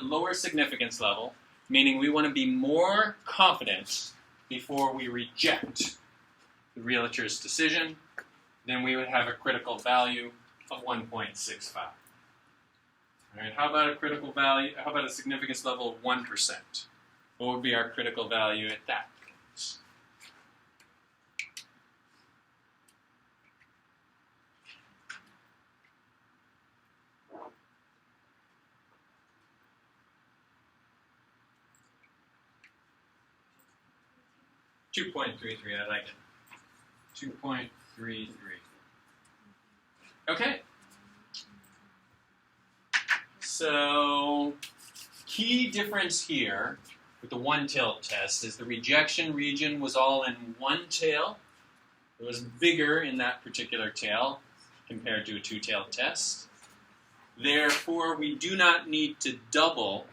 lower significance level, meaning we want to be more confident before we reject the realtor's decision, then we would have a critical value of 1.65. All right, how about a critical value? How about a significance level of 1%? What would be our critical value at that case? .33, I like it. 2.33. Okay. So, key difference here with the one-tailed test is the rejection region was all in one tail. It was bigger in that particular tail compared to a two-tailed test. Therefore, we do not need to double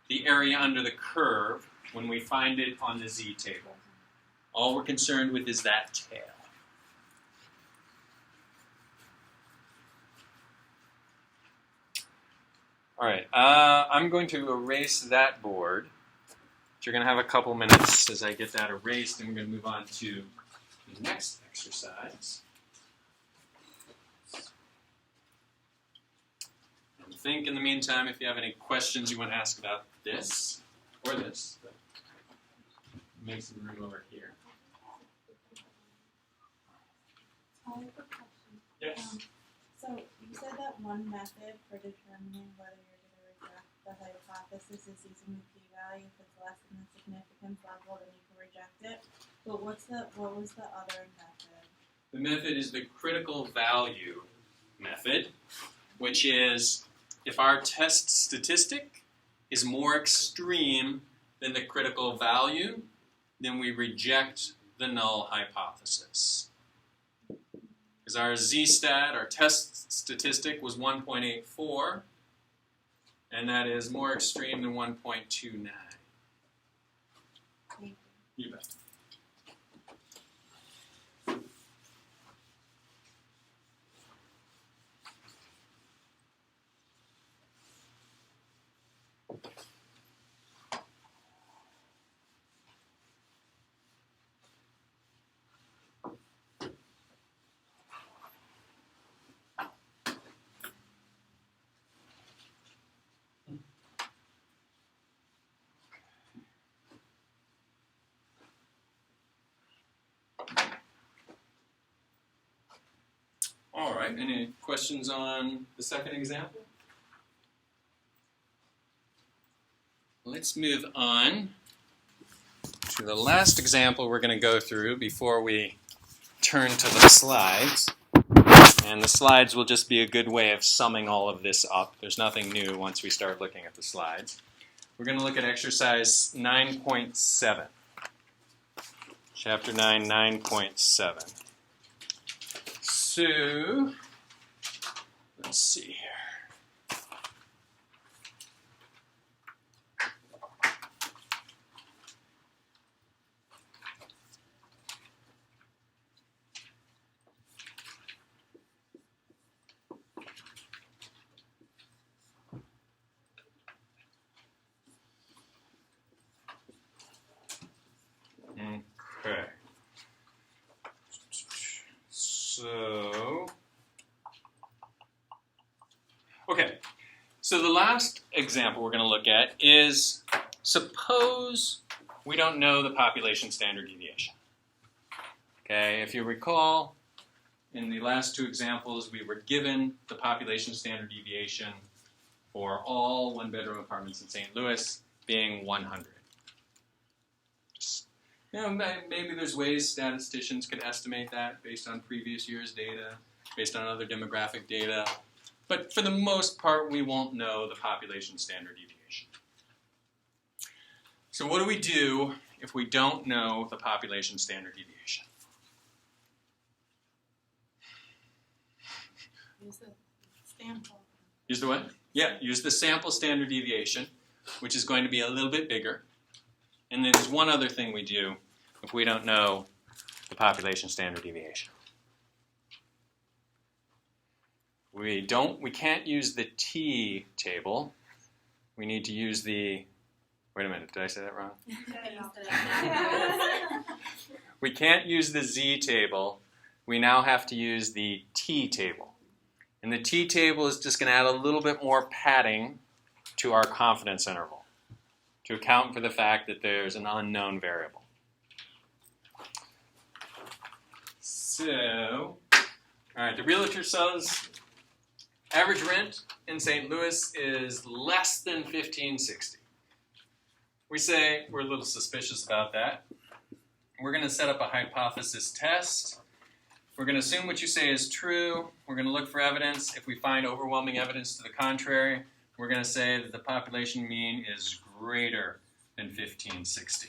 the area under the curve when we find it on the z-table. All we're concerned with is that tail. All right, I'm going to erase that board. You're going to have a couple minutes as I get that erased, and we're going to move on to the next exercise. And think in the meantime if you have any questions you want to ask about this or this. But make some room over here. I have a question. Yes. So you said that one method for determining whether you're going to reject the hypothesis is using the p-value. If it's less than the significance level, then you can reject it. But what was the other method? The method is the critical value method, which is if our test statistic is more extreme than the critical value, then we reject the null hypothesis. Because our z-stat, our test statistic, was 1.84, and that is more extreme than 1.29. Thank you. You bet. All right, any questions on the second example? Let's move on to the last example we're going to go through before we turn to the slides. And the slides will just be a good way of summing all of this up. There's nothing new once we start looking at the slides. We're going to look at exercise 9.7. Chapter 9, 9.7. So, let's see here. Okay. So the last example we're going to look at is, suppose we don't know the population standard deviation. Okay, if you recall, in the last two examples, we were given the population standard deviation for all one-bedroom apartments in St. Louis being 100. You know, maybe there's ways statisticians could estimate that based on previous year's data, based on other demographic data. But for the most part, we won't know the population standard deviation. So what do we do if we don't know the population standard deviation? Use the sample. Use the what? Yeah, use the sample standard deviation, which is going to be a little bit bigger. And then there's one other thing we do if we don't know the population standard deviation. We can't use the t-table. We need to use the Wait a minute, did I say that wrong? Yeah. We can't use the Z table. We now have to use the T table. And the T table is just going to add a little bit more padding to our confidence interval to account for the fact that there's an unknown variable. So, all right, the realtor says average rent in St. Louis is less than $1,560. We say we're a little suspicious about that. We're going to set up a hypothesis test. We're going to assume what you say is true. We're going to look for evidence. If we find overwhelming evidence to the contrary, we're going to say that the population mean is greater than 1560.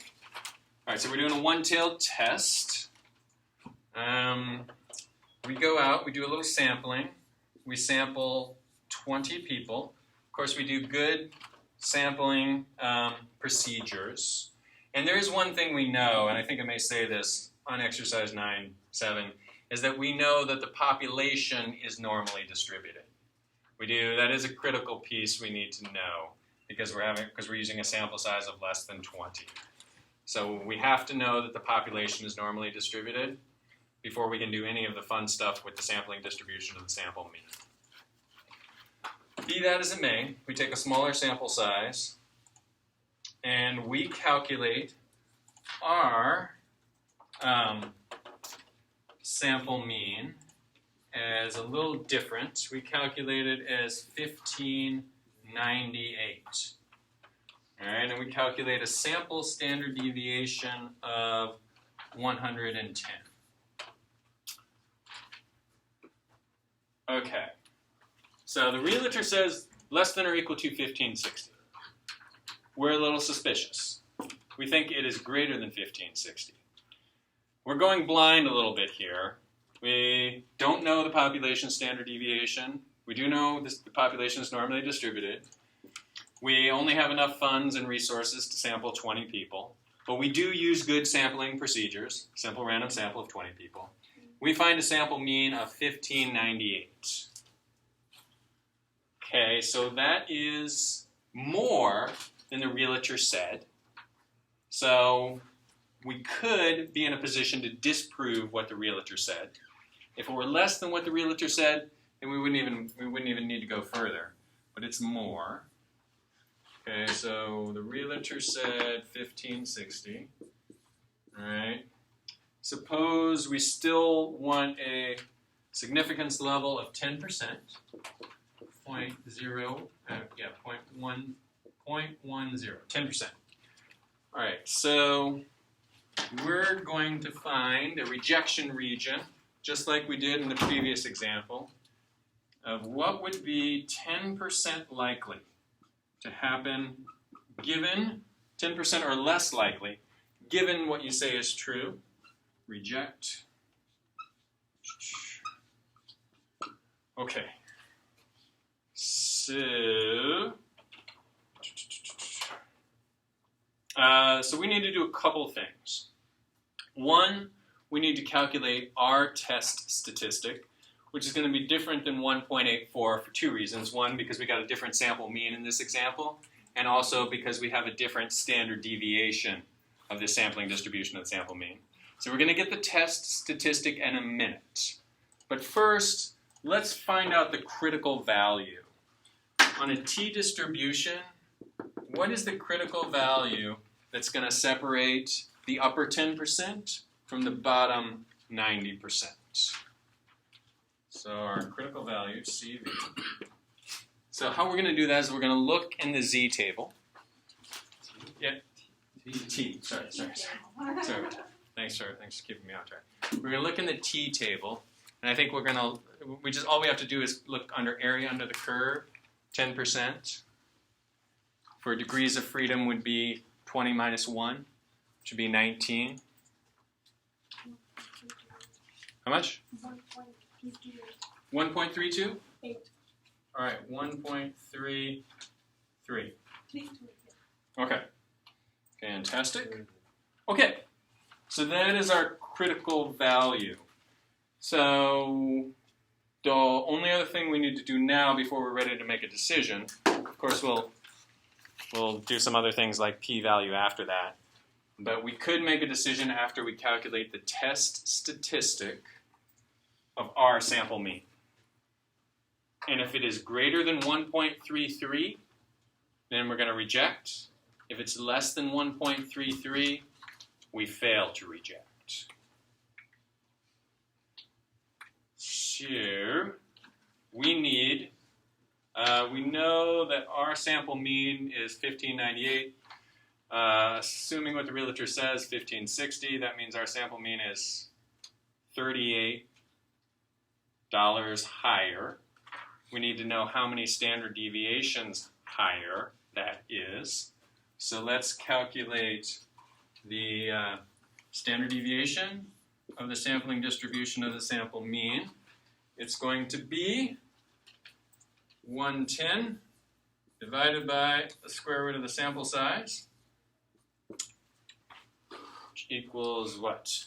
All right, so we're doing a one-tailed test. We go out, we do a little sampling. We sample 20 people. Of course, we do good sampling procedures. And there is one thing we know, and I think I may say this on exercise 9.7, is that we know that the population is normally distributed. We do. That is a critical piece we need to know because we're using a sample size of less than 20. So we have to know that the population is normally distributed before we can do any of the fun stuff with the sampling distribution of the sample mean. Be that as it may, we take a smaller sample size and we calculate our sample mean as a little different. We calculate it as 1598. All right, and we calculate a sample standard deviation of 110. Okay, so the realtor says less than or equal to 1560. We're a little suspicious. We think it is greater than 1560. We're going blind a little bit here. We don't know the population standard deviation. We do know the population is normally distributed. We only have enough funds and resources to sample 20 people. But we do use good sampling procedures, simple random sample of 20 people. We find a sample mean of 1598. Okay, so that is more than the realtor said. So we could be in a position to disprove what the realtor said. If it were less than what the realtor said, then we wouldn't even need to go further. But it's more. Okay, so the realtor said 1560. All right. Suppose we still want a significance level of 10%. 0.10. 10%. All right, so we're going to find a rejection region, just like we did in the previous example, of what would be 10% likely to happen given 10% or less likely, given what you say is true. Reject. Okay. So we need to do a couple things. One, we need to calculate our test statistic, which is going to be different than 1.84 for two reasons. One, because we got a different sample mean in this example, and also because we have a different standard deviation of the sampling distribution of the sample mean. So we're going to get the test statistic in a minute. But first, let's find out the critical value. On a t-distribution, what is the critical value that's going to separate the upper 10% from the bottom 90%? So our critical value, CV. So how we're going to do that is we're going to look in the Z table. Yeah, T. Sorry. Thanks for keeping me on track. We're going to look in the T table, and I think we're going to, all we have to do is look under area under the curve, 10%. For degrees of freedom would be 20 minus 1, which would be 19. How much? 1.32? 8. All right, 1.33. Okay, fantastic. Okay, so that is our critical value. So the only other thing we need to do now before we're ready to make a decision, of course, we'll we'll do some other things like p-value after that. But we could make a decision after we calculate the test statistic of our sample mean. And if it is greater than 1.33, then we're going to reject. If it's less than 1.33, we fail to reject. So we need, we know that our sample mean is 1598. Assuming what the realtor says, 1560, that means our sample mean is $38 higher. We need to know how many standard deviations higher that is. So let's calculate the standard deviation of the sampling distribution of the sample mean. It's going to be 110 divided by the square root of the sample size, which equals what?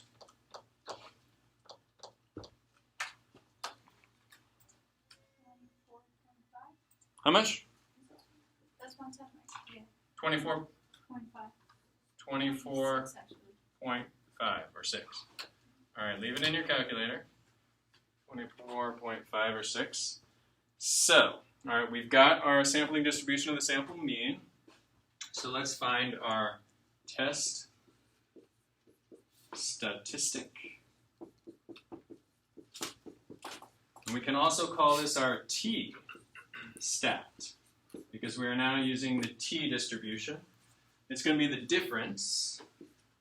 How much? That's 110, right? Yeah. 24, 0.5. 24.5 or 6. All right, leave it in your calculator. 24.5 or 6. So, all right, we've got our sampling distribution of the sample mean. So let's find our test statistic. And we can also call this our t-stat, because we are now using the t-distribution. It's going to be the difference,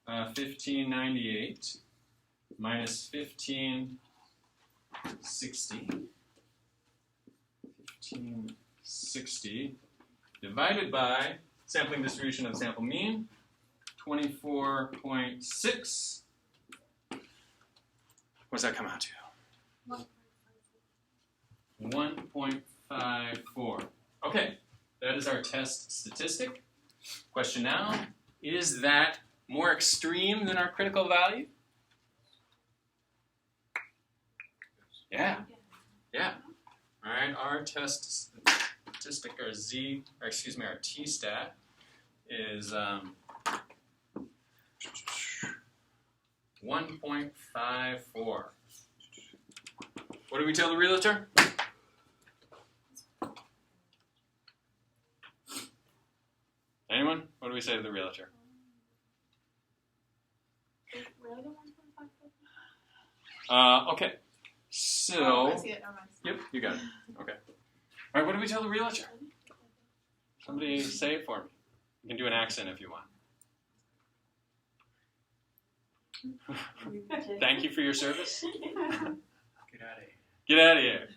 1598 minus 1560. 1560 divided by sampling distribution of the sample mean, 24.6. What does that come out to? 1.54. Okay, that is our test statistic. Question now, is that more extreme than our critical value? Yeah. Yeah. All right, our test statistic, our our t-stat is 1.54. What do we tell the realtor? Anyone? What do we say to the realtor? Really the 1.5? Okay. So, Oh, I see it. Never mind. yep, you got it. Okay. All right, what do we tell the realtor? Somebody say it for me. You can do an accent if you want. Thank you for your service. Get out of here. Get out of here.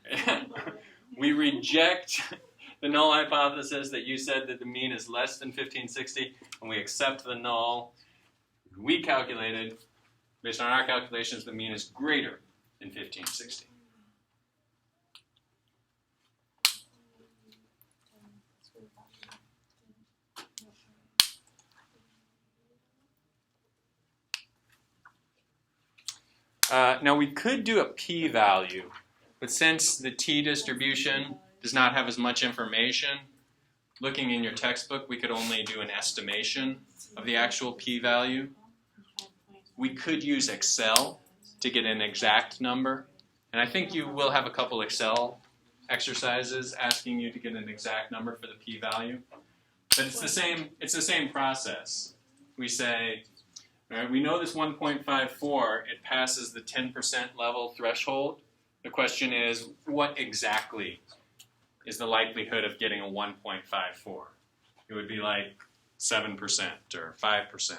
We reject the null hypothesis that you said that the mean is less than 1560, and we accept the null. We calculated, based on our calculations, the mean is greater than 1560. Now we could do a p-value, but since the t-distribution does not have as much information, looking in your textbook, we could only do an estimation of the actual p-value. We could use Excel to get an exact number, and I think you will have a couple Excel exercises asking you to get an exact number for the p-value. But it's the same process. We say, all right, we know this 1.54, it passes the 10% level threshold. The question is, what exactly is the likelihood of getting a 1.54? It would be like 7% or 5%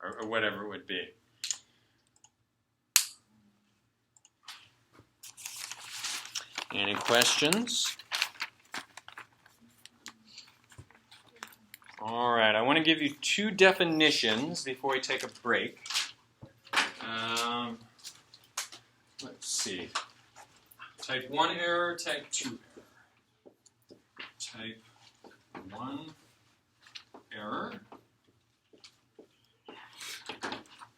or whatever it would be. Any questions? All right, I want to give you two definitions before we take a break. Let's see. Type 1 error, type 2 error. Type 1 error.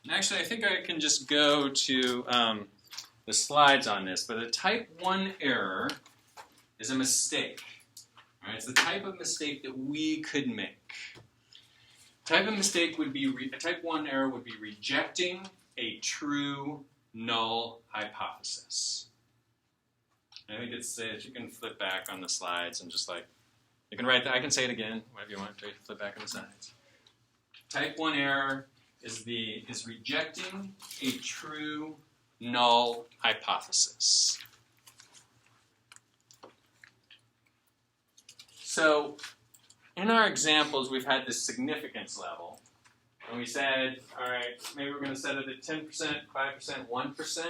And actually, I think I can just go to the slides on this, but a type 1 error is a mistake. All right, it's the type of mistake that we could make. Type of mistake would be, a type 1 error would be rejecting a true null hypothesis. I think it's, you can flip back on the slides and just like, you can write that, I can say it again, whatever you want to flip back on the slides. Type 1 error is rejecting a true null hypothesis. So, in our examples, we've had this significance level. And we said, all right, maybe we're going to set it at 10%, 5%, 1%.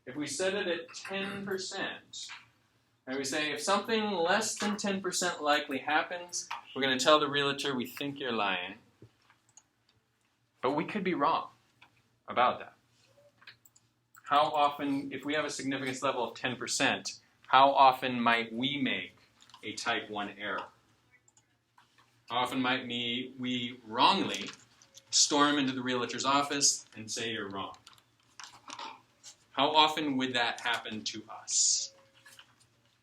If we set it at 10%, and we say if something less than 10% likely happens, we're going to tell the realtor we think you're lying. But we could be wrong about that. How often, if we have a significance level of 10%, how often might we make a type 1 error? How often might we wrongly storm into the realtor's office and say you're wrong? How often would that happen to us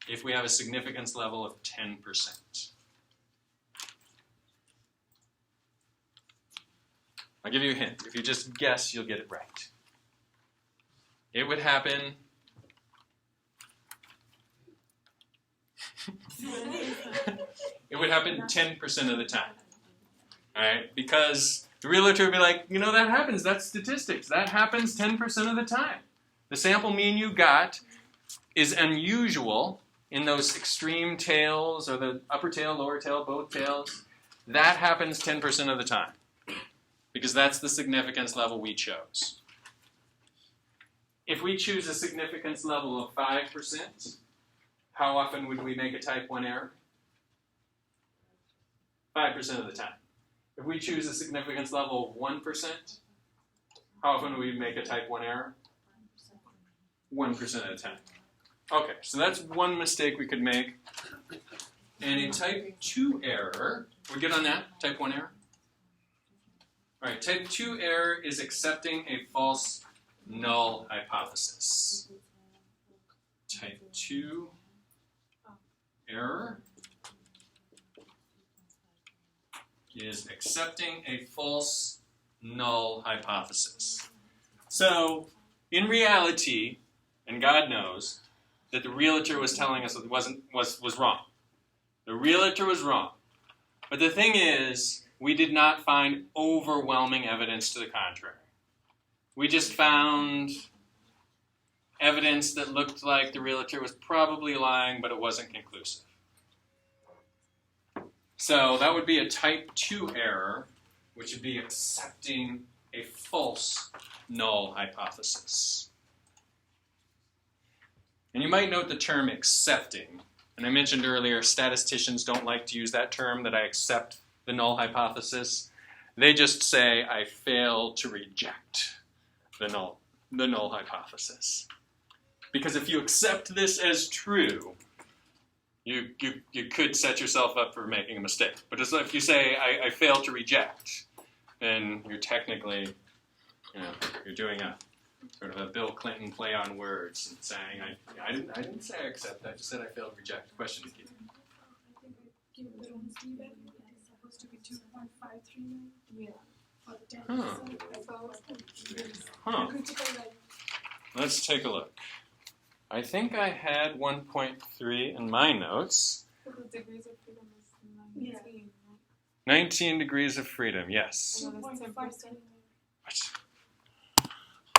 if we have a significance level of 10%? I'll give you a hint. If you just guess, you'll get it right. It would happen it would happen 10% of the time. All right? Because the realtor would be like, you know, that happens. That's statistics. That happens 10% of the time. The sample mean you got is unusual in those extreme tails or the upper tail, lower tail, both tails. That happens 10% of the time because that's the significance level we chose. If we choose a significance level of 5%, how often would we make a type 1 error? 5% of the time. If we choose a significance level of 1%, how often would we make a type 1 error? 1% of the time. Okay, so that's one mistake we could make. And a type 2 error, we good on that? Type 1 error? All right, type 2 error is accepting a false null hypothesis. Type 2 error is accepting a false null hypothesis. So, in reality, and God knows, that the realtor was telling us it was wrong. The realtor was wrong. But the thing is, we did not find overwhelming evidence to the contrary. We just found evidence that looked like the realtor was probably lying, but it wasn't conclusive. So that would be a type 2 error, which would be accepting a false null hypothesis. And you might note the term accepting. And I mentioned earlier, statisticians don't like to use that term, that I accept the null hypothesis. They just say, I fail to reject the null hypothesis. Because if you accept this as true, you could set yourself up for making a mistake. But it's like if you say, I fail to reject, then you're technically, you're doing a sort of a Bill Clinton play on words and saying, I didn't say I accept, I just said I failed to reject. Question to keep. I think I give a little mistake. It's supposed to be 2.53. Yeah. Huh. Let's take a look. I think I had 1.3 in my notes. The degrees of freedom is 19, right? 19 degrees of freedom, yes. And then it's 10%.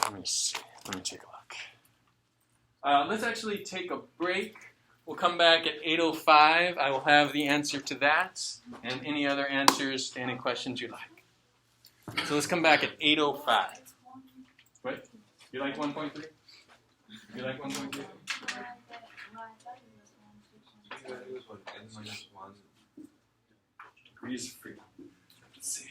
Let me see. Let me take a look. Let's actually take a break. We'll come back at 8:05. I will have the answer to that and any other answers to any questions you like. So let's come back at 8:05. What? You like 1.3? You like 1.3? Degrees of freedom. Let's see.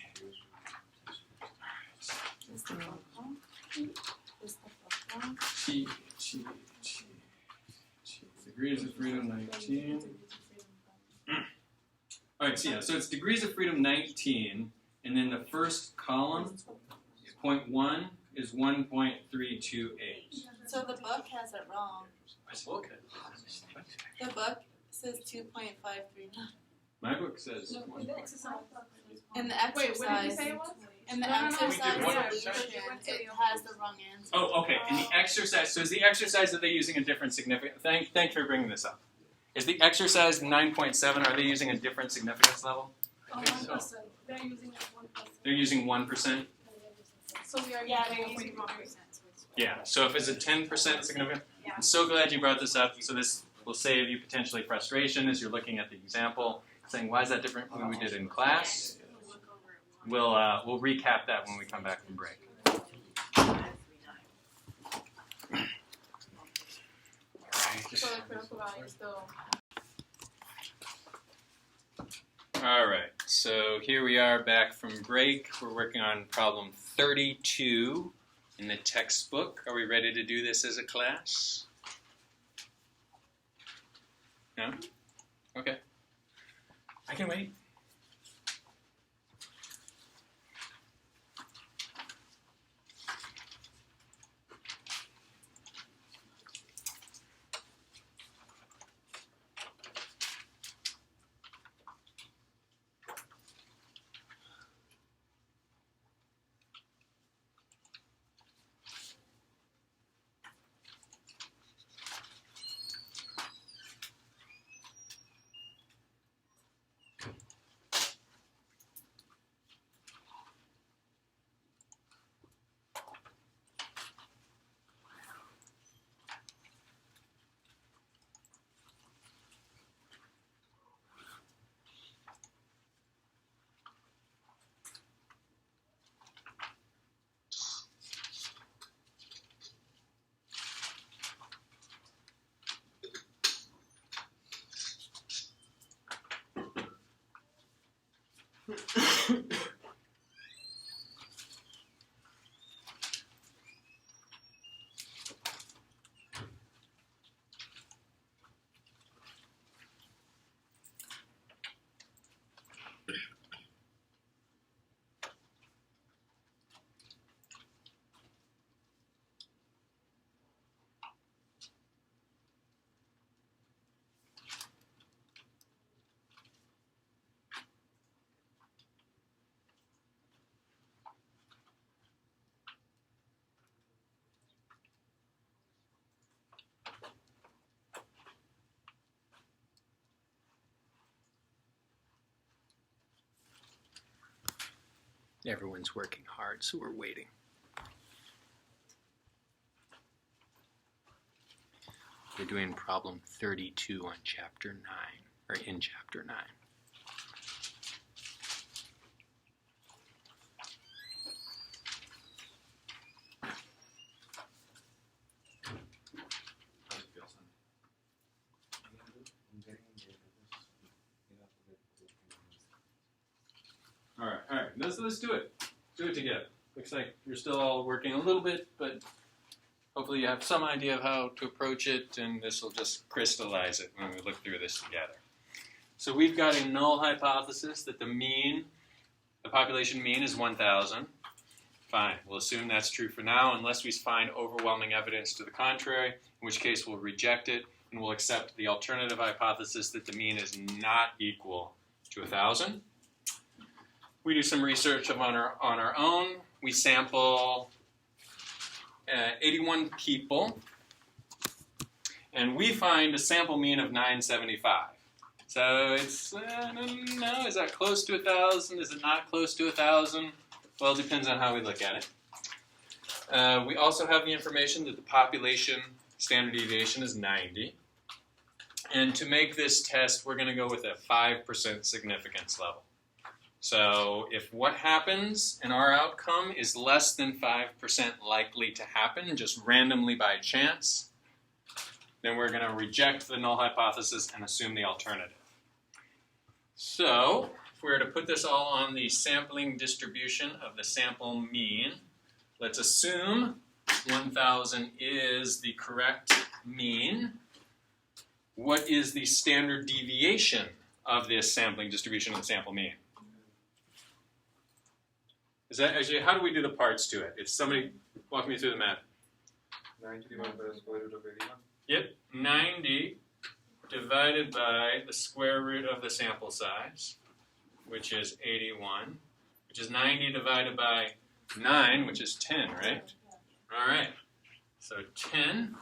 Degrees of freedom 19. All right, so it's degrees of freedom 19, and then the first column, point 1, is 1.328. So the book has it wrong. The book says 2.539. My book says. No, in the exercise. In the Wait, what did you exercise, say it was? in the No, no, no, exercise we did one solution, percent. it has the wrong answer. Oh, okay. In the exercise, so is the exercise, are they using a different significance? Thank you for bringing this up. Is the exercise 9.7, are they using a different significance level? Oh, 1%. They're using it 1%. They're using 1%? So we are Yeah, using they're a using 1%. Yeah, so if it's a 10% significant, Yeah. I'm so glad you brought this up. So this will save you potentially frustration as you're looking at the example, saying, why is that different from what we did in class? We'll recap that when we come back from break. So the critical value is still. All right, so here we are back from break. We're working on problem 32 in the textbook. Are we ready to do this as a class? No? Okay. I can wait. Everyone's working hard, so we're waiting. We're doing problem 32 on chapter 9, or in chapter 9. All right, let's do it. Do it together. Looks like you're still all working a little bit, but hopefully you have some idea of how to approach it, and this will just crystallize it when we look through this together. So we've got a null hypothesis that the population mean is 1,000. Fine, we'll assume that's true for now, unless we find overwhelming evidence to the contrary, in which case we'll reject it, and we'll accept the alternative hypothesis that the mean is not equal to 1,000. We do some research on our own. We sample 81 people, and we find a sample mean of 975. So it's, I don't know, is that close to 1,000? Is it not close to 1,000? Well, it depends on how we look at it. We also have the information that the population standard deviation is 90. And to make this test, we're going to go with a 5% significance level. So if what happens in our outcome is less than 5% likely to happen, just randomly by chance, then we're going to reject the null hypothesis and assume the alternative. So if we were to put this all on the sampling distribution of the sample mean, let's assume 1,000 is the correct mean. What is the standard deviation of this sampling distribution of the sample mean? Is that actually, how do we do the parts to it? If somebody walk me through the math. 90 divided by the square root of 81. Yep, 90 divided by the square root of the sample size, which is 81, which is 90 divided by 9, which is 10, right? All right. So 10.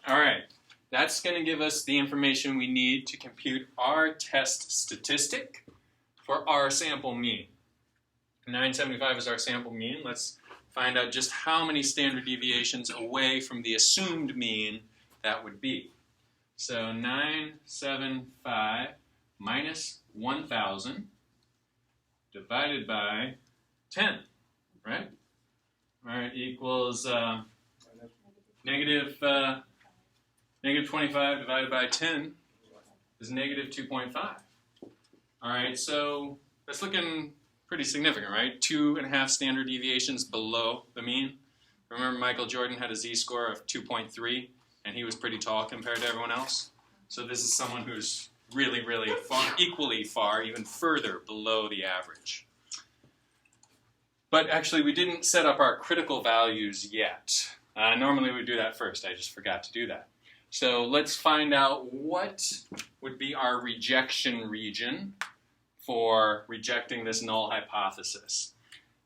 All right. That's going to give us the information we need to compute our test statistic for our sample mean. 975 is our sample mean. Let's find out just how many standard deviations away from the assumed mean that would be. So 975 minus 1,000 divided by 10, right? All right, equals negative 25 divided by 10 is negative 2.5. All right, so that's looking pretty significant, right? 2.5 standard deviations below the mean. Remember, Michael Jordan had a z-score of 2.3, and he was pretty tall compared to everyone else. So this is someone who's really, really far, equally far, even further below the average. But actually, we didn't set up our critical values yet. Normally we do that first. I just forgot to do that. So let's find out what would be our rejection region for rejecting this null hypothesis.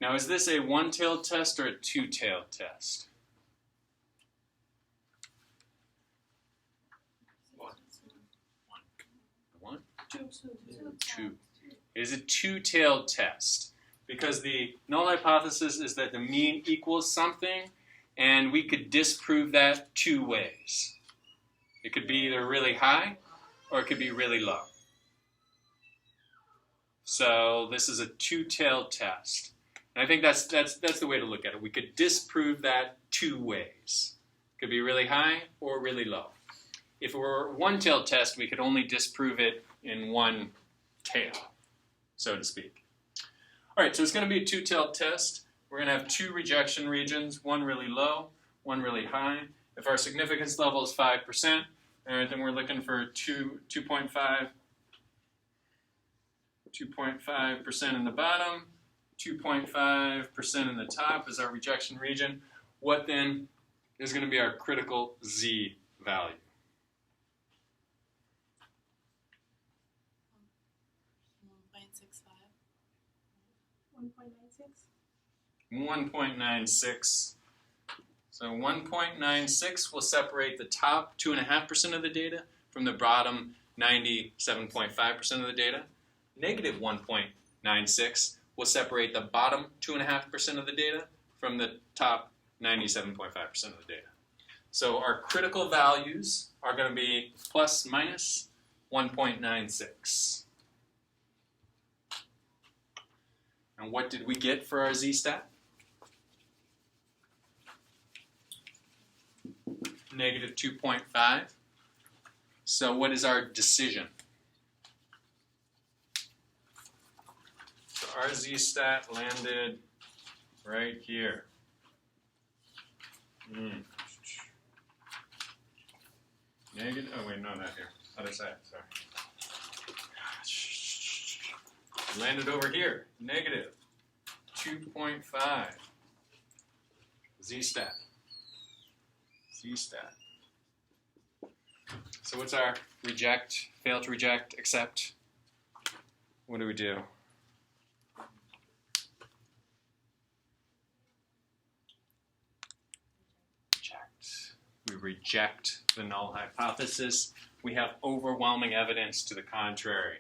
Now, is this a one-tailed test or a two-tailed test? One? Two. It is a two-tailed test because the null hypothesis is that the mean equals something, and we could disprove that two ways. It could be either really high or it could be really low. So this is a two-tailed test. And I think that's the way to look at it. We could disprove that two ways. It could be really high or really low. If it were a one-tailed test, we could only disprove it in one tail, so to speak. All right, so it's going to be a two-tailed test. We're going to have two rejection regions, one really low, one really high. If our significance level is 5%, all right, then we're looking for 2.5% in the bottom, 2.5% in the top is our rejection region. What then is going to be our critical Z value? 1.96. So 1.96 will separate the top 2.5% of the data from the bottom 97.5% of the data. Negative 1.96 will separate the bottom 2.5% of the data from the top 97.5% of the data. So our critical values are going to be plus minus 1.96. And what did we get for our z-stat? Negative 2.5. So what is our decision? So our z-stat landed right here. Negative, oh wait, no, not here. Other side, sorry. Landed over here, negative 2.5. Z-stat. Z-stat. So what's our reject, fail to reject, accept? What do we do? Reject. We reject the null hypothesis. We have overwhelming evidence to the contrary.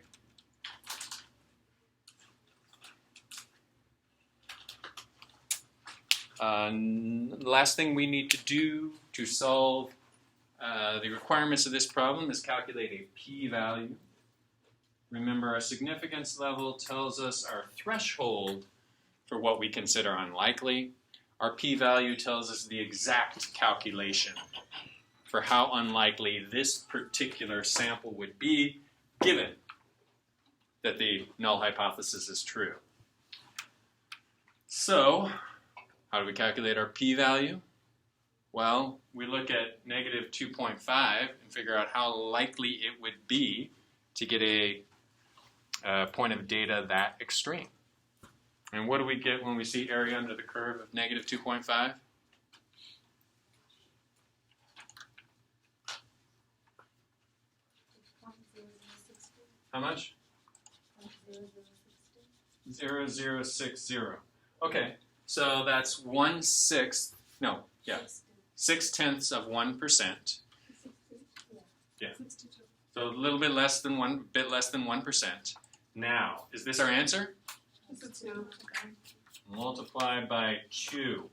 The last thing we need to do to solve the requirements of this problem is calculate a p-value. Remember, our significance level tells us our threshold for what we consider unlikely. Our p-value tells us the exact calculation for how unlikely this particular sample would be given that the null hypothesis is true. So, how do we calculate our p-value? Well, we look at negative 2.5 and figure out how likely it would be to get a point of data that extreme. And what do we get when we see area under the curve of negative 2.5? How much? 0060. Okay, so that's 1/6. No, yeah, 0.6 of 1%. Yeah. 62. So a little bit less than 1%. Now, is this our answer? 62. Multiply by 2.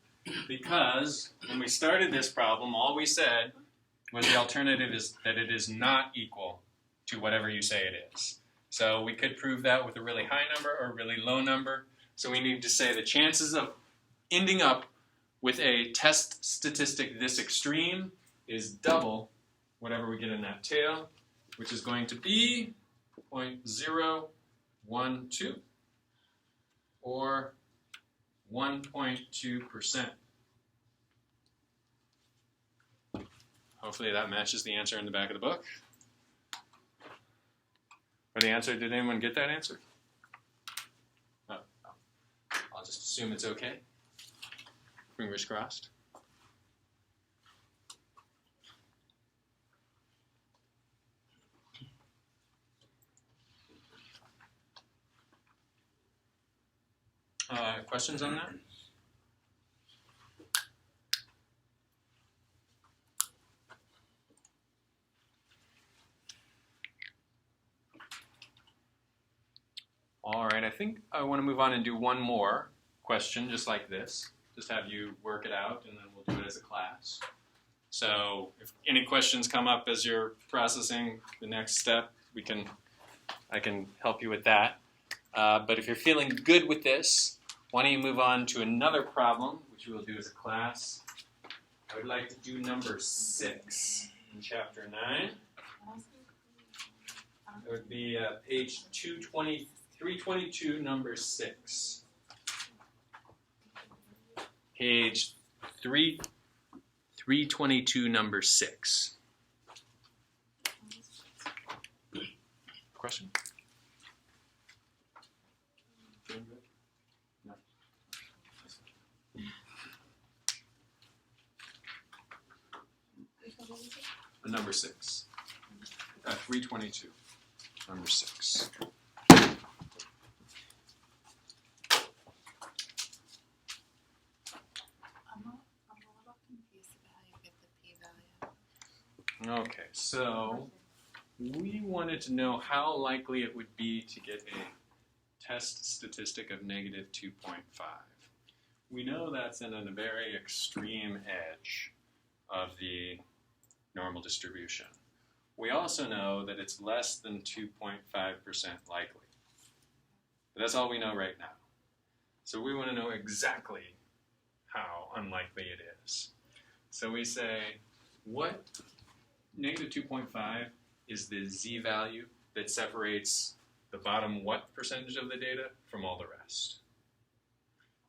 Because when we started this problem, all we said was the alternative is that it is not equal to whatever you say it is. So we could prove that with a really high number or a really low number. So we need to say the chances of ending up with a test statistic this extreme is double whatever we get in that tail, which is going to be 0.012 or 1.2%. Hopefully that matches the answer in the back of the book. Or the answer, did anyone get that answer? Oh, I'll just assume it's okay. Fingers crossed. Questions on that? All right, I think I want to move on and do one more question just like this. Just have you work it out, and then we'll do it as a class. So if any questions come up as you're processing the next step, I can help you with that. But if you're feeling good with this, why don't you move on to another problem, which we will do as a class. I would like to do number 6 in chapter 9. It would be page 322, number 6. Page 322, number 6. Question? No. Number 6. 322, number 6. I'm a little confused about how you get the p-value. Okay, so we wanted to know how likely it would be to get a test statistic of negative 2.5. We know that's in a very extreme edge of the normal distribution. We also know that it's less than 2.5% likely. But that's all we know right now. So we want to know exactly how unlikely it is. So we say, what negative 2.5 is the z-value that separates the bottom what percentage of the data from all the rest?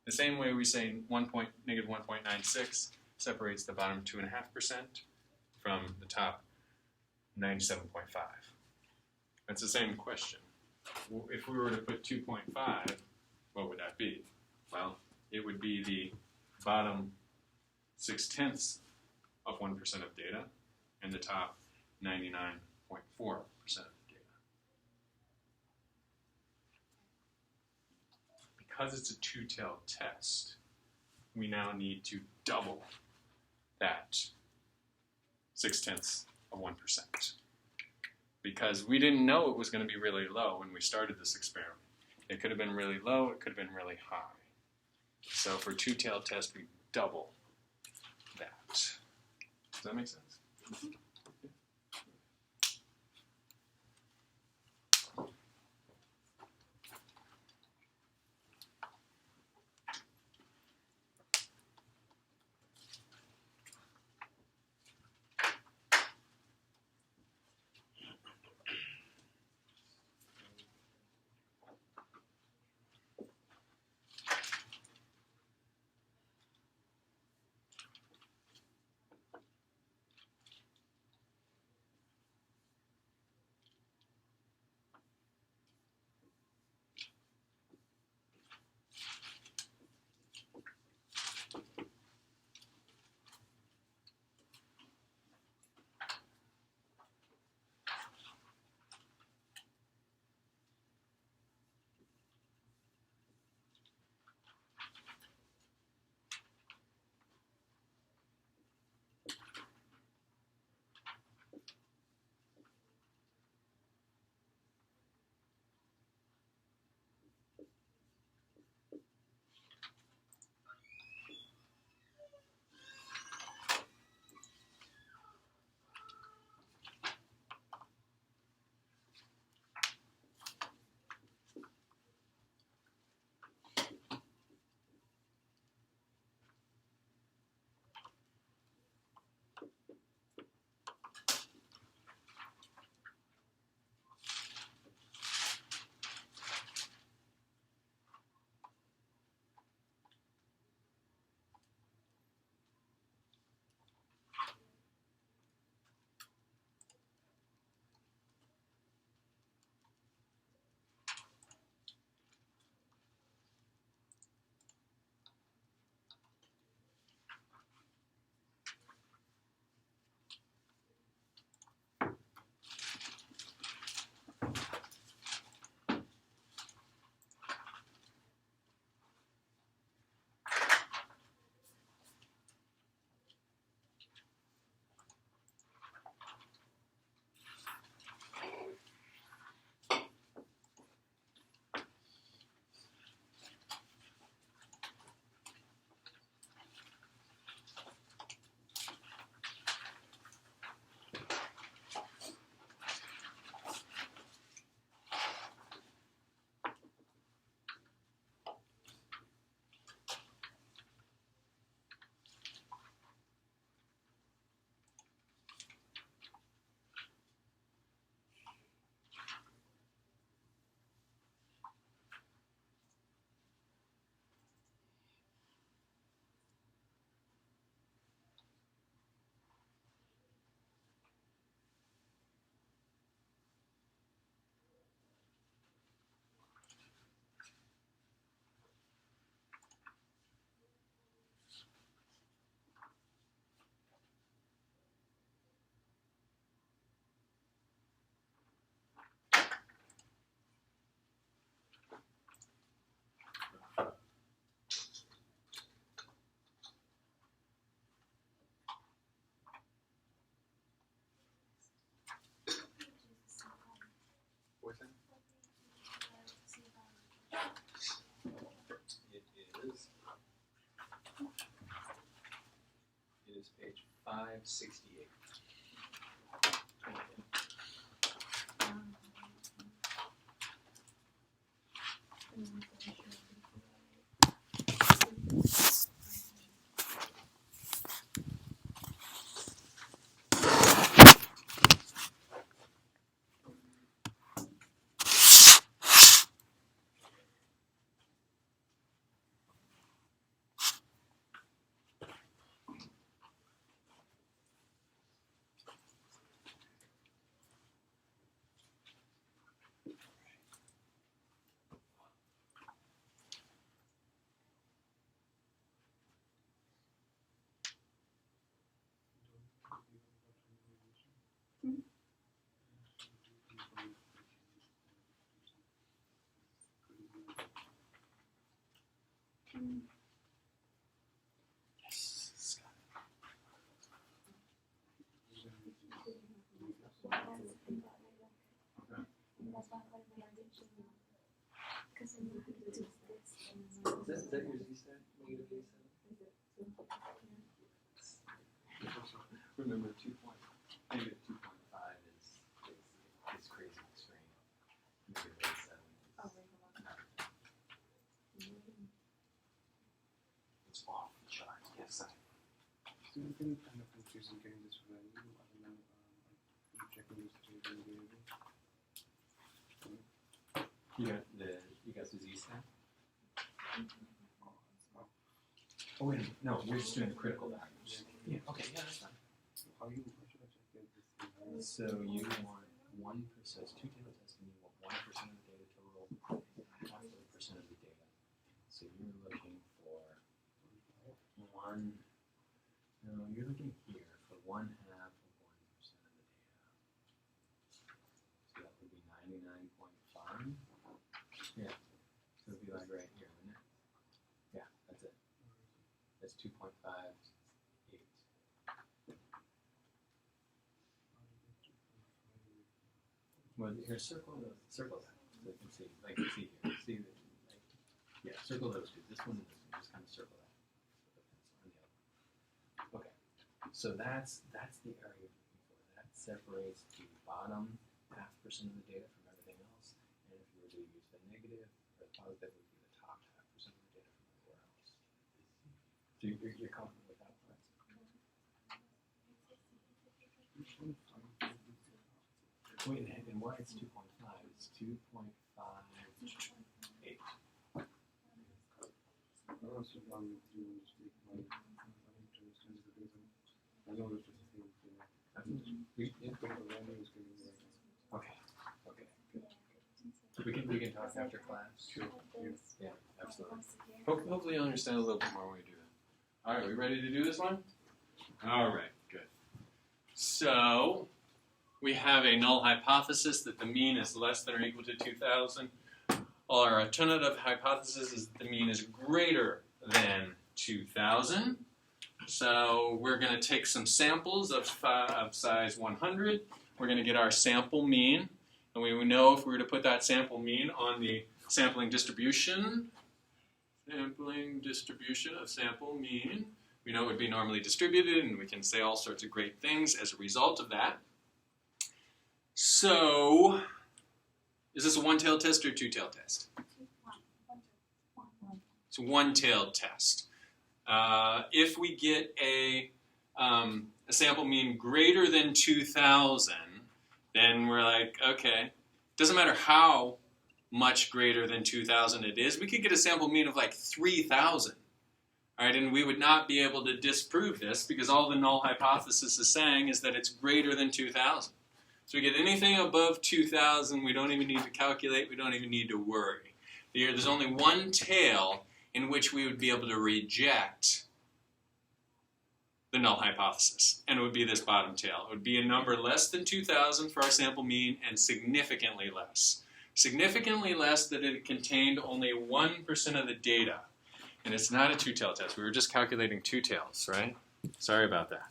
The same way we say negative 1.96 separates the bottom 2.5% from the top 97.5. That's the same question. If we were to put 2.5, what would that be? Well, it would be the bottom 0.6 of 1% of data and the top 99.4% of data. Because it's a two-tailed test, we now need to double that 0.6 of 1%. Because we didn't know it was going to be really low when we started this experiment. It could have been really low, it could have been really high. So for two-tailed test, we double that. Does that make sense? 68. Yes, Scott. Is that your Z-stat? Negative Z-stat? Remember, negative 2.5 is crazy extreme. Negative 87 it's off the chart. Yes, sir. So you can kind of confusing getting this value. I don't know. I'm checking this to the variable. You got the Z-stat? Oh wait a minute. No, we're just doing the critical values. Yeah. Okay. Yeah, that's fine. How should I check this? So you want 1%. So it's 2 data tests, and you want 1% of the data total, half of the percent of the data. So you're looking for one. No, you're looking here for 1/2 of 1% of the data. So that would be 99.5. Yeah. So it'd be like right here, wouldn't it? Yeah, that's it. That's 2.58. Well, here, circle that, so you can see, like you see here, see that, like, yeah, circle those two, this one and this one, just kind of circle that. Okay, so that's the area you're looking for. That separates the bottom 0.5% of the data from everything else, and if you were to use the negative or the positive, it would be the top 0.5% of the data from everywhere else. So you're comfortable with that part? Wait, and why it's 2.5? It's 2.58. Also, you speak my interest in the reason. I know that it's the same thing. Yeah. But the value is getting right now. Okay. Good. We can talk after class. Sure. Yeah, absolutely. Hopefully you'll understand a little bit more when we do that. All right, we ready to do this one? All right, good. So we have a null hypothesis that the mean is less than or equal to 2,000. Our alternative hypothesis is that the mean is greater than 2,000. So we're going to take some samples of size 100. We're going to get our sample mean. And we know if we were to put that sample mean on the sampling distribution of sample mean, we know it would be normally distributed, and we can say all sorts of great things as a result of that. So, is this a one-tailed test or a two-tailed test? It's a one-tailed test. If we get a sample mean greater than 2,000, then we're like, okay, doesn't matter how much greater than 2,000 it is. We could get a sample mean of like 3,000. All right, and we would not be able to disprove this because all the null hypothesis is saying is that it's greater than 2,000. So we get anything above 2,000, we don't even need to calculate, we don't even need to worry. There's only one tail in which we would be able to reject the null hypothesis, and it would be this bottom tail. It would be a number less than 2,000 for our sample mean and significantly less. Significantly less that it contained only 1% of the data. And it's not a two-tailed test. We were just calculating two tails, right? Sorry about that.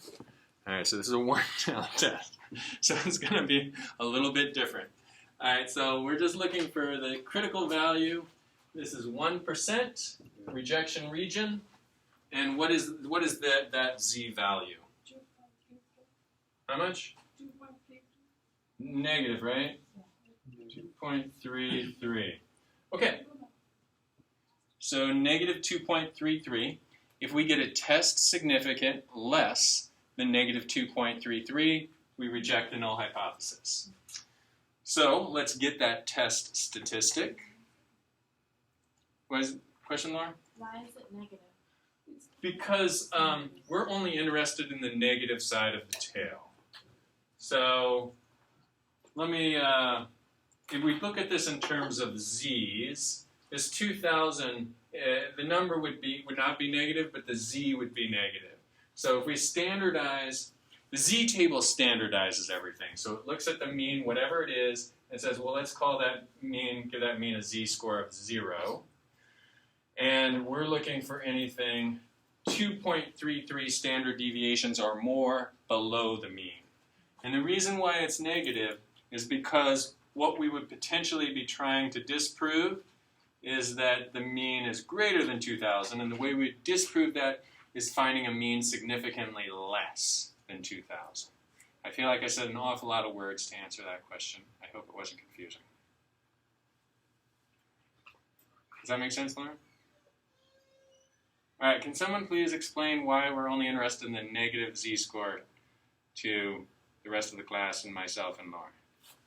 All right, so this is a one-tailed test. So it's going to be a little bit different. All right, so we're just looking for the critical value. This is 1% rejection region. And what is that Z value? How much? 2.3. Negative, right? 2.33. Okay. So negative 2.33. If we get a test significant less than negative 2.33, we reject the null hypothesis. So let's get that test statistic. What is the question, Laura? Why is it negative? Because we're only interested in the negative side of the tail. So let me, if we look at this in terms of z's, this 2,000, the number would not be negative, but the z would be negative. So if we standardize, the z table standardizes everything. So it looks at the mean, whatever it is, and says, well, let's call that mean, give that mean a z-score of 0. And we're looking for anything 2.33 standard deviations or more below the mean. And the reason why it's negative is because what we would potentially be trying to disprove is that the mean is greater than 2,000, and the way we disprove that is finding a mean significantly less than 2,000. I feel like I said an awful lot of words to answer that question. I hope it wasn't confusing. Does that make sense, Lauren? All right, can someone please explain why we're only interested in the negative z-score to the rest of the class and myself and Laura?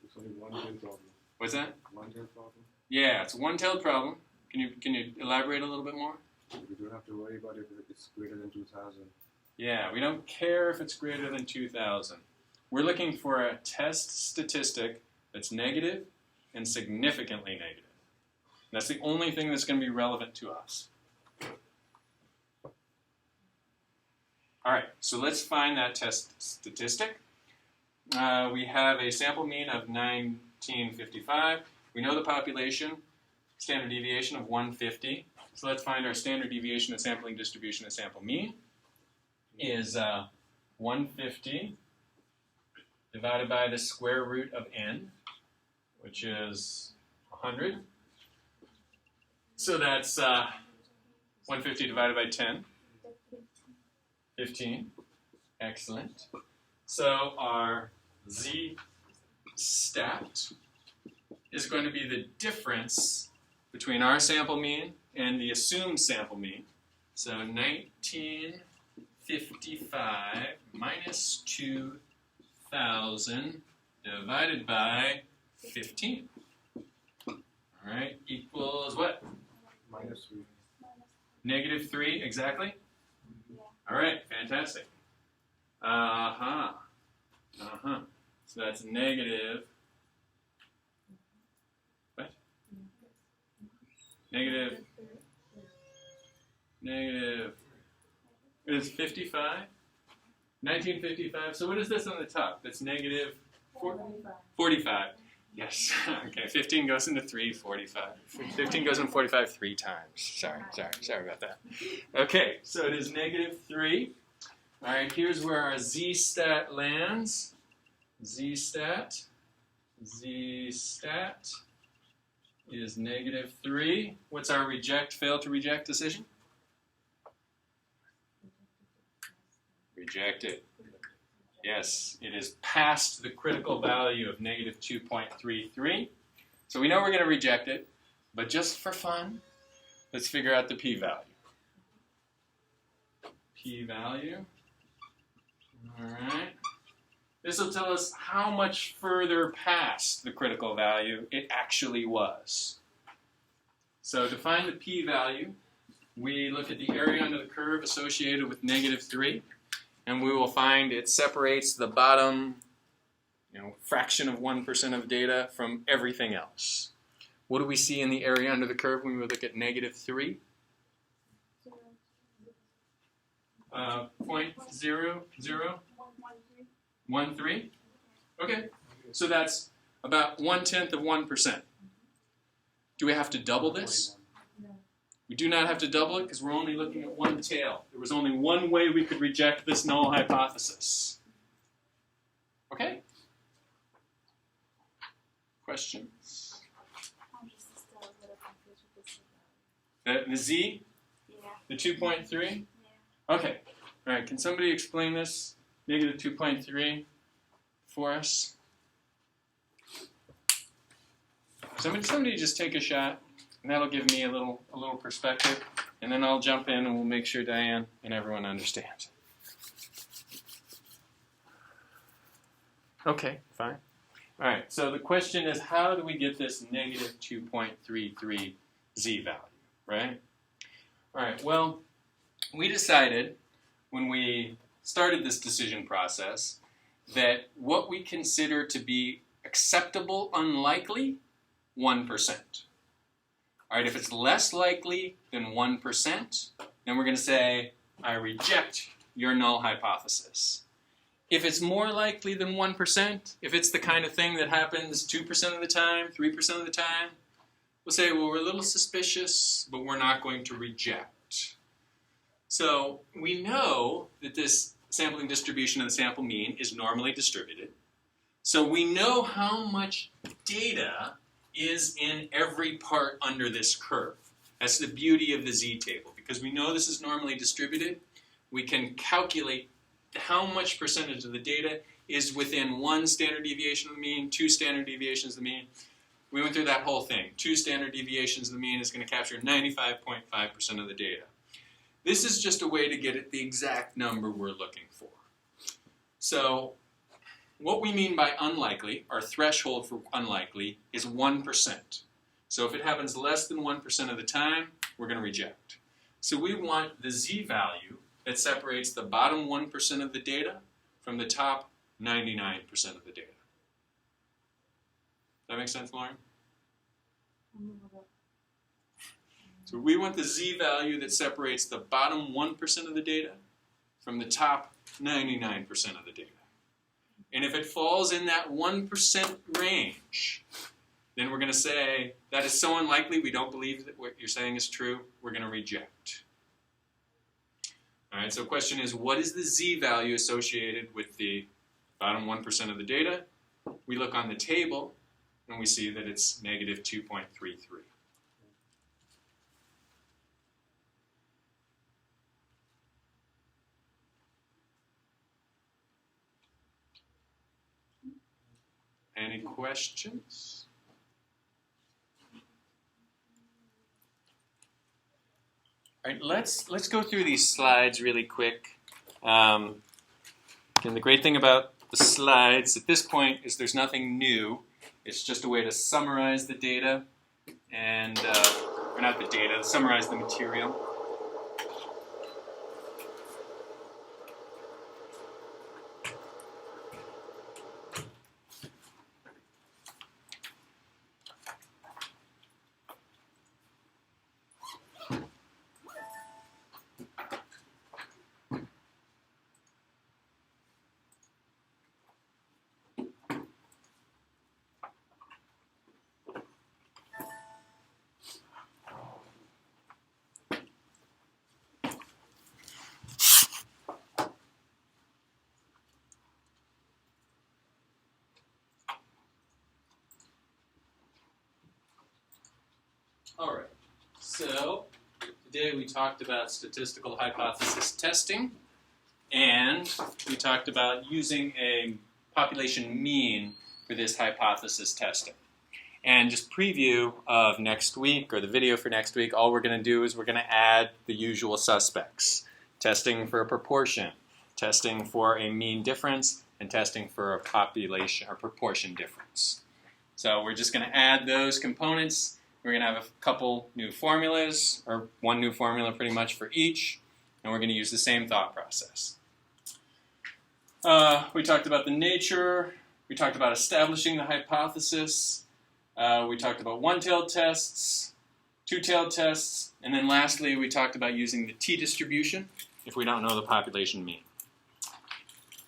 It's only one tail problem. What's that? One tail problem. Yeah, it's a one-tailed problem. Can you elaborate a little bit more? We don't have to worry about it if it's greater than 2,000. Yeah, we don't care if it's greater than 2,000. We're looking for a test statistic that's negative and significantly negative. That's the only thing that's going to be relevant to us. All right, so let's find that test statistic. We have a sample mean of 1955. We know the population, standard deviation of 150. So let's find our standard deviation of sampling distribution of sample mean is 150 divided by the square root of n, which is 100. So that's 150 divided by 10. 15. Excellent. So our z-stat is going to be the difference between our sample mean and the assumed sample mean. So 1955 minus 2,000 divided by 15. All right, equals what? -3. Negative 3, exactly? All right, fantastic. So that's negative. What? Negative. It is 55. 1955. So what is this on the top? That's negative 45. Yes. Okay. 15 goes into 3. 45. 15 goes into 45 3 times. Sorry about that. Okay. So it is negative 3. All right. Here's where our z-stat lands. Z-stat is negative 3. What's our fail to reject decision? Reject it. Yes, it is past the critical value of negative 2.33. So we know we're going to reject it, but just for fun, let's figure out the p-value. P-value. All right. This will tell us how much further past the critical value it actually was. So to find the p-value, we look at the area under the curve associated with negative 3. And we will find it separates the bottom, fraction of 1% of data from everything else. What do we see in the area under the curve when we look at negative 3? 0.0013. Okay, so that's about 1/10 of 1%. Do we have to double this? We do not have to double it because we're only looking at one tail. There was only one way we could reject this null hypothesis. Okay? Questions? I'm just still a little confused with this. The z? Yeah. The 2.3? Yeah. Okay. All right, can somebody explain this? Negative 2.3. for us? Somebody just take a shot, and that'll give me a little perspective, and then I'll jump in and we'll make sure Diane and everyone understands. Okay, fine. All right, so the question is, how do we get this negative 2.33 z value, right? All right, well, we decided when we started this decision process that what we consider to be acceptable unlikely, 1%. All right, if it's less likely than 1%, then we're going to say, I reject your null hypothesis. If it's more likely than 1%, if it's the kind of thing that happens 2% of the time, 3% of the time, we'll say, well, we're a little suspicious, but we're not going to reject. So we know that this sampling distribution of the sample mean is normally distributed. So we know how much data is in every part under this curve. That's the beauty of the z-table. Because we know this is normally distributed, we can calculate how much percentage of the data is within 1 standard deviation of the mean, 2 standard deviations of the mean. We went through that whole thing. 2 standard deviations of the mean is going to capture 95.5% of the data. This is just a way to get at the exact number we're looking for. So what we mean by unlikely, our threshold for unlikely, is 1%. So if it happens less than 1% of the time, we're going to reject. So we want the z-value that separates the bottom 1% of the data from the top 99% of the data. That make sense, Lauren? So we want the z-value that separates the bottom 1% of the data from the top 99% of the data. And if it falls in that 1% range, then we're going to say, that is so unlikely we don't believe that what you're saying is true, we're going to reject. All right, so the question is, what is the z-value associated with the bottom 1% of the data? We look on the table, and we see that it's negative 2.33. Any questions? All right, let's go through these slides really quick. And the great thing about the slides at this point is there's nothing new. It's just a way to summarize the data and, or not the data, summarize the material. All right, so today we talked about statistical hypothesis testing, and we talked about using a population mean for this hypothesis testing. And just preview of next week, or the video for next week, all we're going to do is we're going to add the usual suspects. Testing for a proportion, testing for a mean difference, and testing for a population or proportion difference. So we're just going to add those components. We're going to have a couple new formulas, or one new formula pretty much for each, and we're going to use the same thought process. We talked about the nature, we talked about establishing the hypothesis, we talked about one-tailed tests, two-tailed tests, and then lastly we talked about using the t-distribution if we don't know the population mean.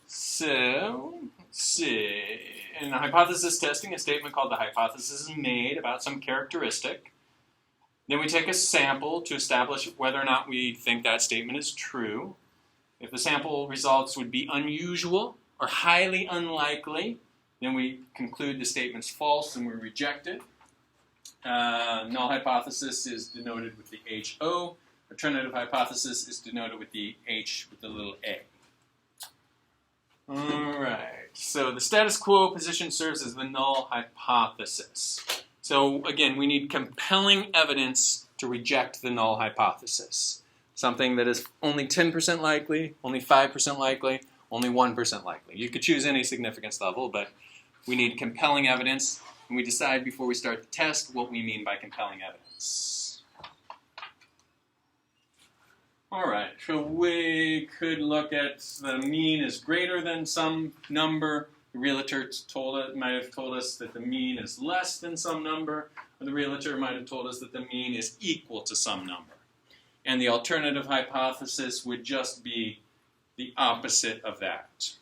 So, let's see. In the hypothesis testing, a statement called the hypothesis is made about some characteristic. Then we take a sample to establish whether or not we think that statement is true. If the sample results would be unusual or highly unlikely, then we conclude the statement's false and we reject it. Null hypothesis is denoted with the HO. Alternative hypothesis is denoted with the H with the little a. All right. So the status quo position serves as the null hypothesis. So again, we need compelling evidence to reject the null hypothesis. Something that is only 10% likely, only 5% likely, only 1% likely. You could choose any significance level, but we need compelling evidence, and we decide before we start the test what we mean by compelling evidence. All right, so we could look at the mean is greater than some number. The realtor might have told us that the mean is less than some number, or the realtor might have told us that the mean is equal to some number. And the alternative hypothesis would just be the opposite of that.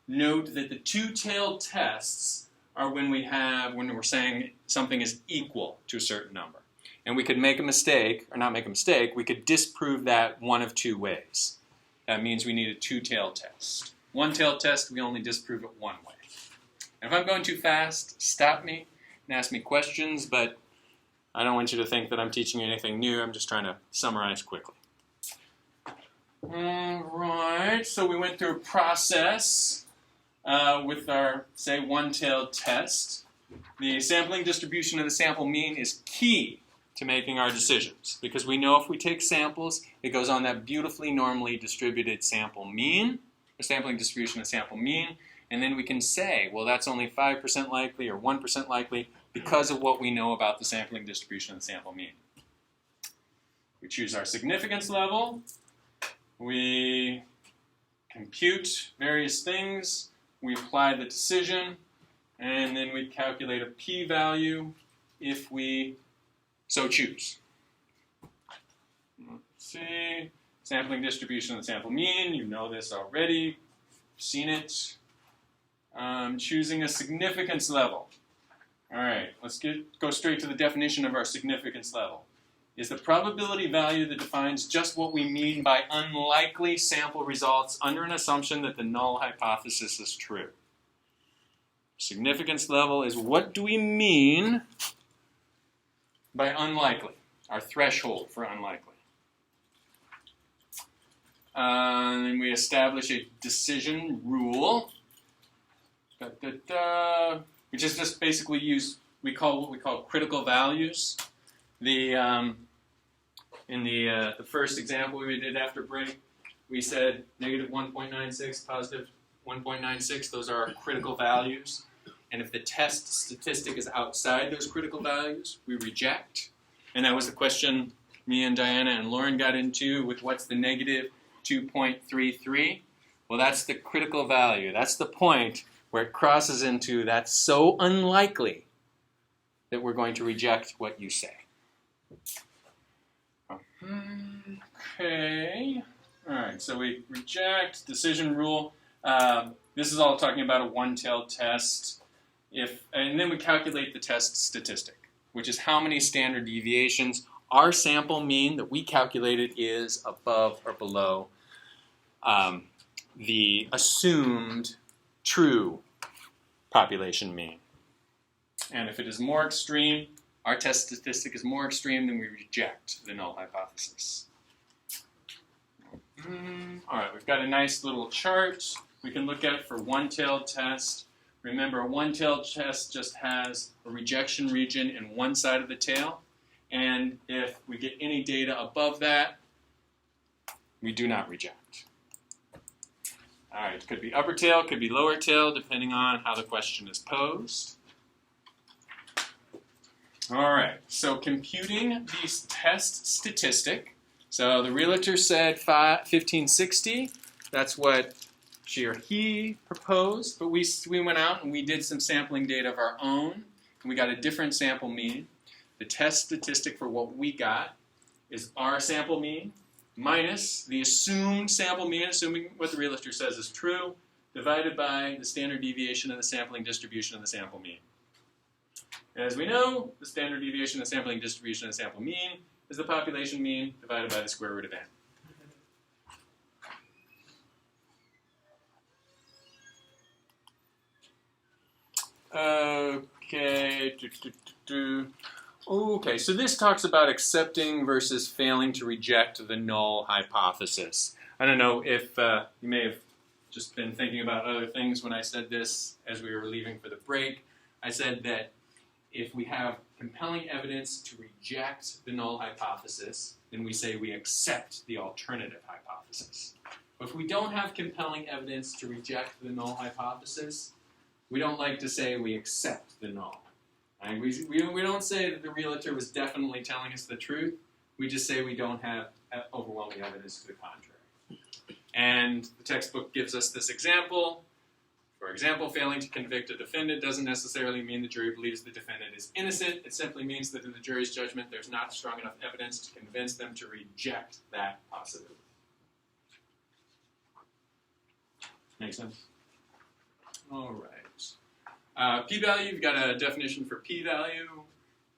Note that the two-tailed tests are when we're saying something is equal to a certain number. And we could make a mistake, or not make a mistake, we could disprove that one of two ways. That means we need a two-tailed test. One-tailed test, we only disprove it one way. And if I'm going too fast, stop me and ask me questions, but I don't want you to think that I'm teaching you anything new. I'm just trying to summarize quickly. All right, so we went through a process with our, say, one-tailed test. The sampling distribution of the sample mean is key to making our decisions, because we know if we take samples, it goes on that beautifully normally distributed sample mean, or sampling distribution of sample mean, and then we can say, well, that's only 5% likely or 1% likely because of what we know about the sampling distribution of the sample mean. We choose our significance level, we compute various things, we apply the decision, and then we calculate a p-value if we so choose. Let's see, sampling distribution of the sample mean, you know this already, seen it. Choosing a significance level. All right, let's go straight to the definition of our significance level. Is the probability value that defines just what we mean by unlikely sample results under an assumption that the null hypothesis is true. Significance level is what do we mean by unlikely, our threshold for unlikely. And then we establish a decision rule, which is just basically what we call critical values. In the first example we did after break, we said negative 1.96, positive 1.96, those are our critical values. And if the test statistic is outside those critical values, we reject. And that was the question me and Diana and Lauren got into with what's the negative 2.33. Well, that's the critical value. That's the point where it crosses into that's so unlikely that we're going to reject what you say. Okay. All right, so we reject, decision rule. This is all talking about a one-tailed test. And then we calculate the test statistic, which is how many standard deviations our sample mean that we calculated is above or below the assumed true population mean. And if it is more extreme, our test statistic is more extreme, then we reject the null hypothesis. All right, we've got a nice little chart we can look at for one-tailed test. Remember, a one-tailed test just has a rejection region in one side of the tail, and if we get any data above that, we do not reject. All right, it could be upper tail, could be lower tail, depending on how the question is posed. All right, so computing the test statistic. So the realtor said 1560. That's what she or he proposed, but we went out and we did some sampling data of our own, and we got a different sample mean. The test statistic for what we got is our sample mean minus the assumed sample mean, assuming what the realtor says is true, divided by the standard deviation of the sampling distribution of the sample mean. And as we know, the standard deviation of the sampling distribution of the sample mean is the population mean divided by the square root of n. Okay. Okay, so this talks about accepting versus failing to reject the null hypothesis. I don't know if you may have just been thinking about other things when I said this as we were leaving for the break. I said that if we have compelling evidence to reject the null hypothesis, then we say we accept the alternative hypothesis. But if we don't have compelling evidence to reject the null hypothesis, we don't like to say we accept the null. Right? We don't say that the realtor was definitely telling us the truth. We just say we don't have overwhelming evidence to the contrary. And the textbook gives us this example. For example, failing to convict a defendant doesn't necessarily mean the jury believes the defendant is innocent. It simply means that in the jury's judgment, there's not strong enough evidence to convince them to reject that possibility. Make sense? All right. P-value, you've got a definition for p-value.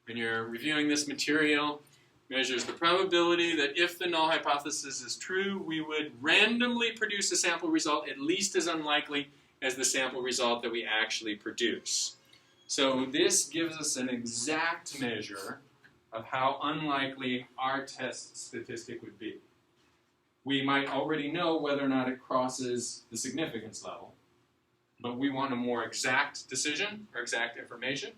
When you're reviewing this material, measures the probability that if the null hypothesis is true, we would randomly produce a sample result at least as unlikely as the sample result that we actually produce. So this gives us an exact measure of how unlikely our test statistic would be. We might already know whether or not it crosses the significance level, but we want a more exact decision or exact information.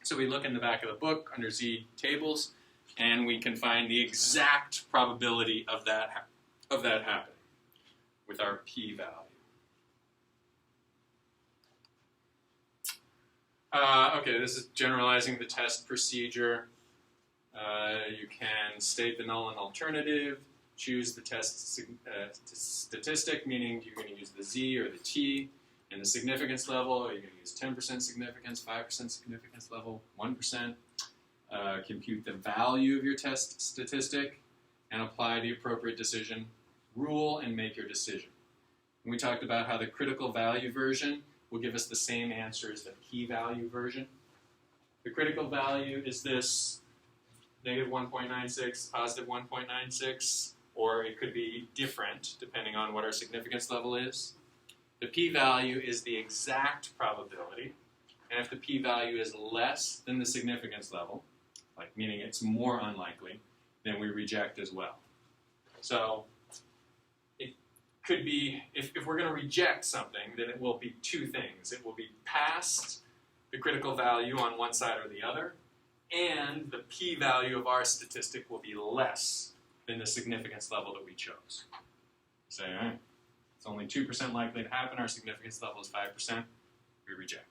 So we look in the back of the book under Z tables, and we can find the exact probability of that happening with our p-value. Okay, this is generalizing the test procedure. You can state the null and alternative, choose the test statistic, meaning you're going to use the Z or the T, and the significance level, you're going to use 10% significance, 5% significance level, 1%. Compute the value of your test statistic, and apply the appropriate decision rule and make your decision. And we talked about how the critical value version will give us the same answer as the p-value version. The critical value is this negative 1.96, positive 1.96, or it could be different depending on what our significance level is. The p-value is the exact probability, and if the p-value is less than the significance level, like meaning it's more unlikely, then we reject as well. So it could be, if we're going to reject something, then it will be two things. It will be past the critical value on one side or the other, and the p-value of our statistic will be less than the significance level that we chose. Say, all right, it's only 2% likely to happen, our significance level is 5%, we reject.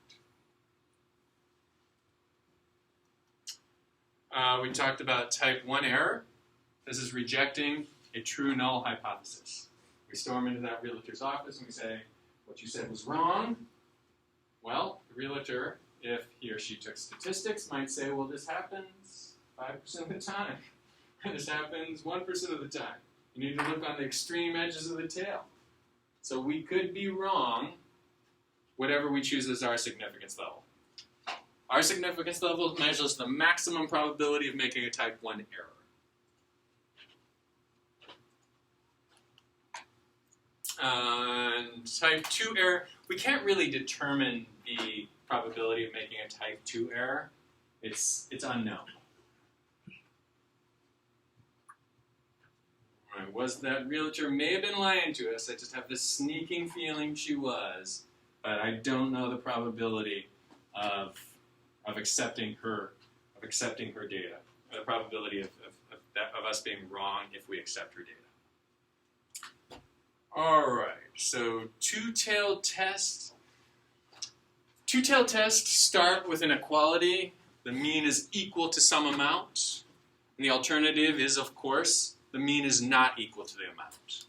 We talked about type 1 error. This is rejecting a true null hypothesis. We storm into that realtor's office and we say, what you said was wrong. Well, the realtor, if he or she took statistics, might say, well, this happens 5% of the time. This happens 1% of the time. You need to look on the extreme edges of the tail. So we could be wrong, whatever we choose as our significance level. Our significance level measures the maximum probability of making a type 1 error. Type 2 error, we can't really determine the probability of making a type 2 error. It's unknown. Right, was that realtor may have been lying to us. I just have this sneaking feeling she was, but I don't know the probability of accepting her data, the probability of us being wrong if we accept her data. All right, so two-tailed tests. Two-tailed tests start with an equality. The mean is equal to some amount. And the alternative is, of course, the mean is not equal to the amount.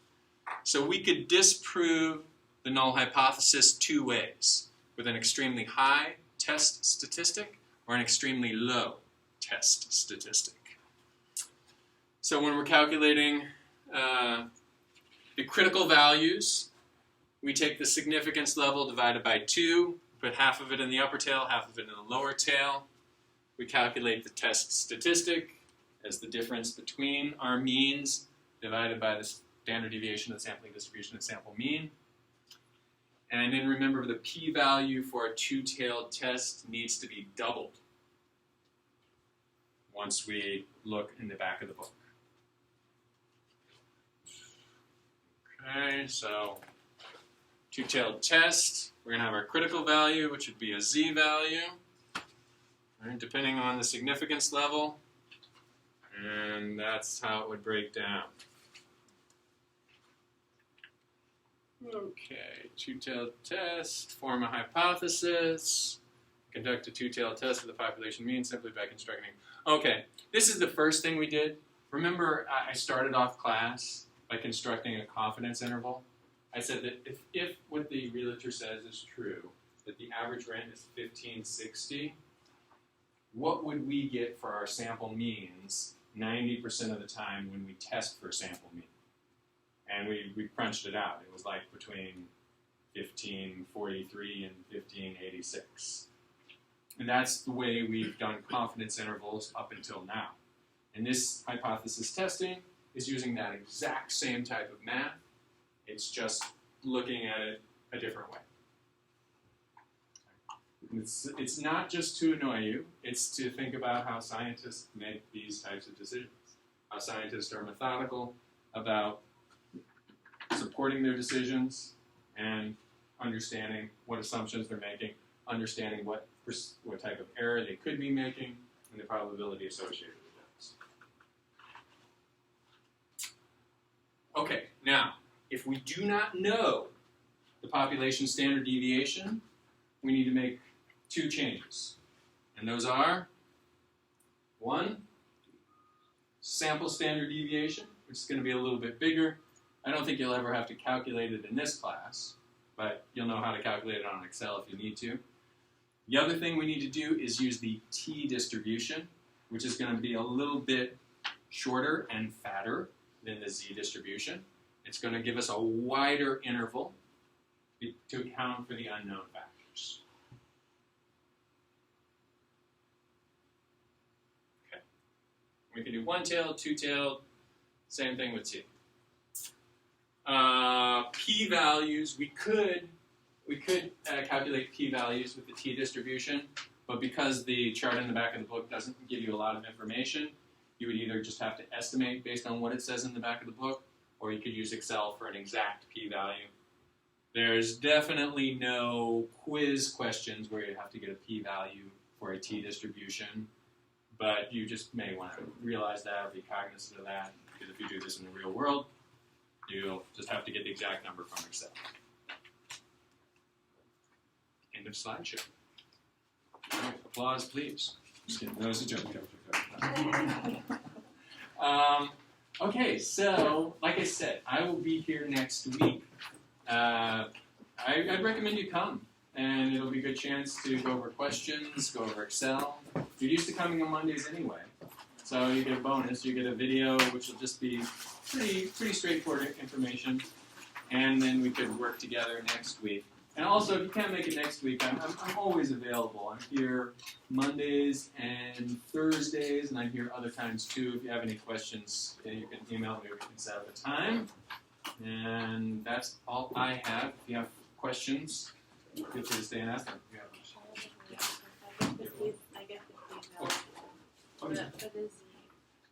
So we could disprove the null hypothesis two ways, with an extremely high test statistic or an extremely low test statistic. So when we're calculating the critical values, we take the significance level divided by 2, put half of it in the upper tail, half of it in the lower tail. We calculate the test statistic as the difference between our means divided by the standard deviation of the sampling distribution and sample mean. And then remember, the p-value for a two-tailed test needs to be doubled once we look in the back of the book. Okay, so two-tailed test. We're going to have our critical value, which would be a z-value, right, depending on the significance level. And that's how it would break down. Okay, two-tailed test, form a hypothesis, conduct a two-tailed test of the population mean simply by constructing. Okay, this is the first thing we did. Remember, I started off class by constructing a confidence interval. I said that if what the realtor says is true, that the average rent is $1,560, what would we get for our sample means 90% of the time when we test for sample mean? And we crunched it out. It was like between 1543 and 1586. And that's the way we've done confidence intervals up until now. And this hypothesis testing is using that exact same type of math. It's just looking at it a different way. It's not just to annoy you, it's to think about how scientists make these types of decisions. How scientists are methodical about supporting their decisions and understanding what assumptions they're making, understanding what type of error they could be making, and the probability associated with those. Okay, now, if we do not know the population standard deviation, we need to make two changes. And those are, one, sample standard deviation, which is going to be a little bit bigger. I don't think you'll ever have to calculate it in this class, but you'll know how to calculate it on Excel if you need to. The other thing we need to do is use the t-distribution, which is going to be a little bit shorter and fatter than the z-distribution. It's going to give us a wider interval to account for the unknown factors. Okay. We can do one-tailed, two-tailed, same thing with t. P-values, we could calculate p-values with the t-distribution, but because the chart in the back of the book doesn't give you a lot of information, you would either just have to estimate based on what it says in the back of the book, or you could use Excel for an exact p-value. There's definitely no quiz questions where you have to get a p-value for a t-distribution, but you just may want to realize that or be cognizant of that, because if you do this in the real world, you'll just have to get the exact number from Excel. End of slideshow. All right, applause, please. Just kidding. That was a joke. Okay, so like I said, I will be here next week. I'd recommend you come, and it'll be a good chance to go over questions, go over Excel. You're used to coming on Mondays anyway, so you get a bonus. You get a video, which will just be pretty straightforward information, and then we could work together next week. And also, if you can't make it next week, I'm always available. I'm here Mondays and Thursdays, and I'm here other times too. If you have any questions, you can email me. We can set up a time. And that's all I have. If you have questions, feel free to stay and ask them. If you have questions. I get the feedback. For the Z,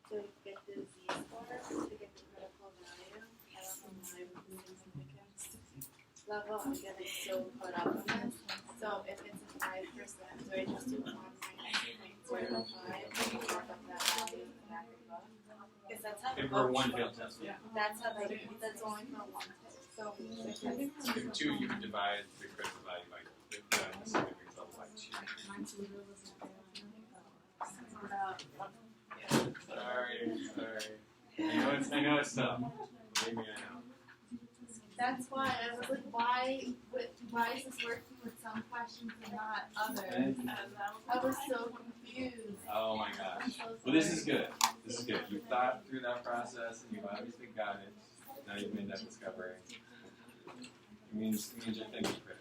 to get the Z score, to get the critical value, I don't know why the significance level, I'm getting so caught up on this. So if it's a 5%, so I just do 1.05, and you mark up that value in the back of the book. Because that's how If we're one failed test, yeah. that's how that's only for one test. So If two, you can divide the critical value by the significance level by 2. Sorry. I know it's tough. Maybe I know. that's why I was like, why is this working with some questions and not others? I was so confused. Oh my gosh. Well, this is good. This is good. You've thought through that process, and you've obviously got it. Now you've made that discovery. It means you're thinking critically.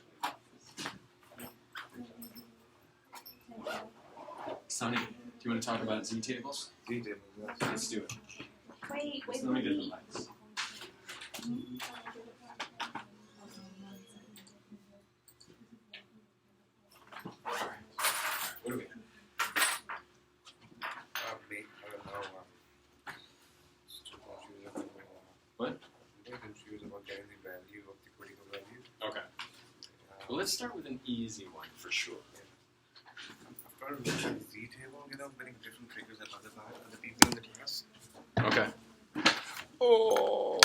Sonny, do you want to talk about z-tables? Z-tables, yes. Let's do it. Wait, Let me get the lights. What do we have? What? What? We can choose about getting the value of the critical value. Okay. Well, let's start with an easy one for sure. I've got a Z table, getting different triggers at other people in the class. Okay. Oh.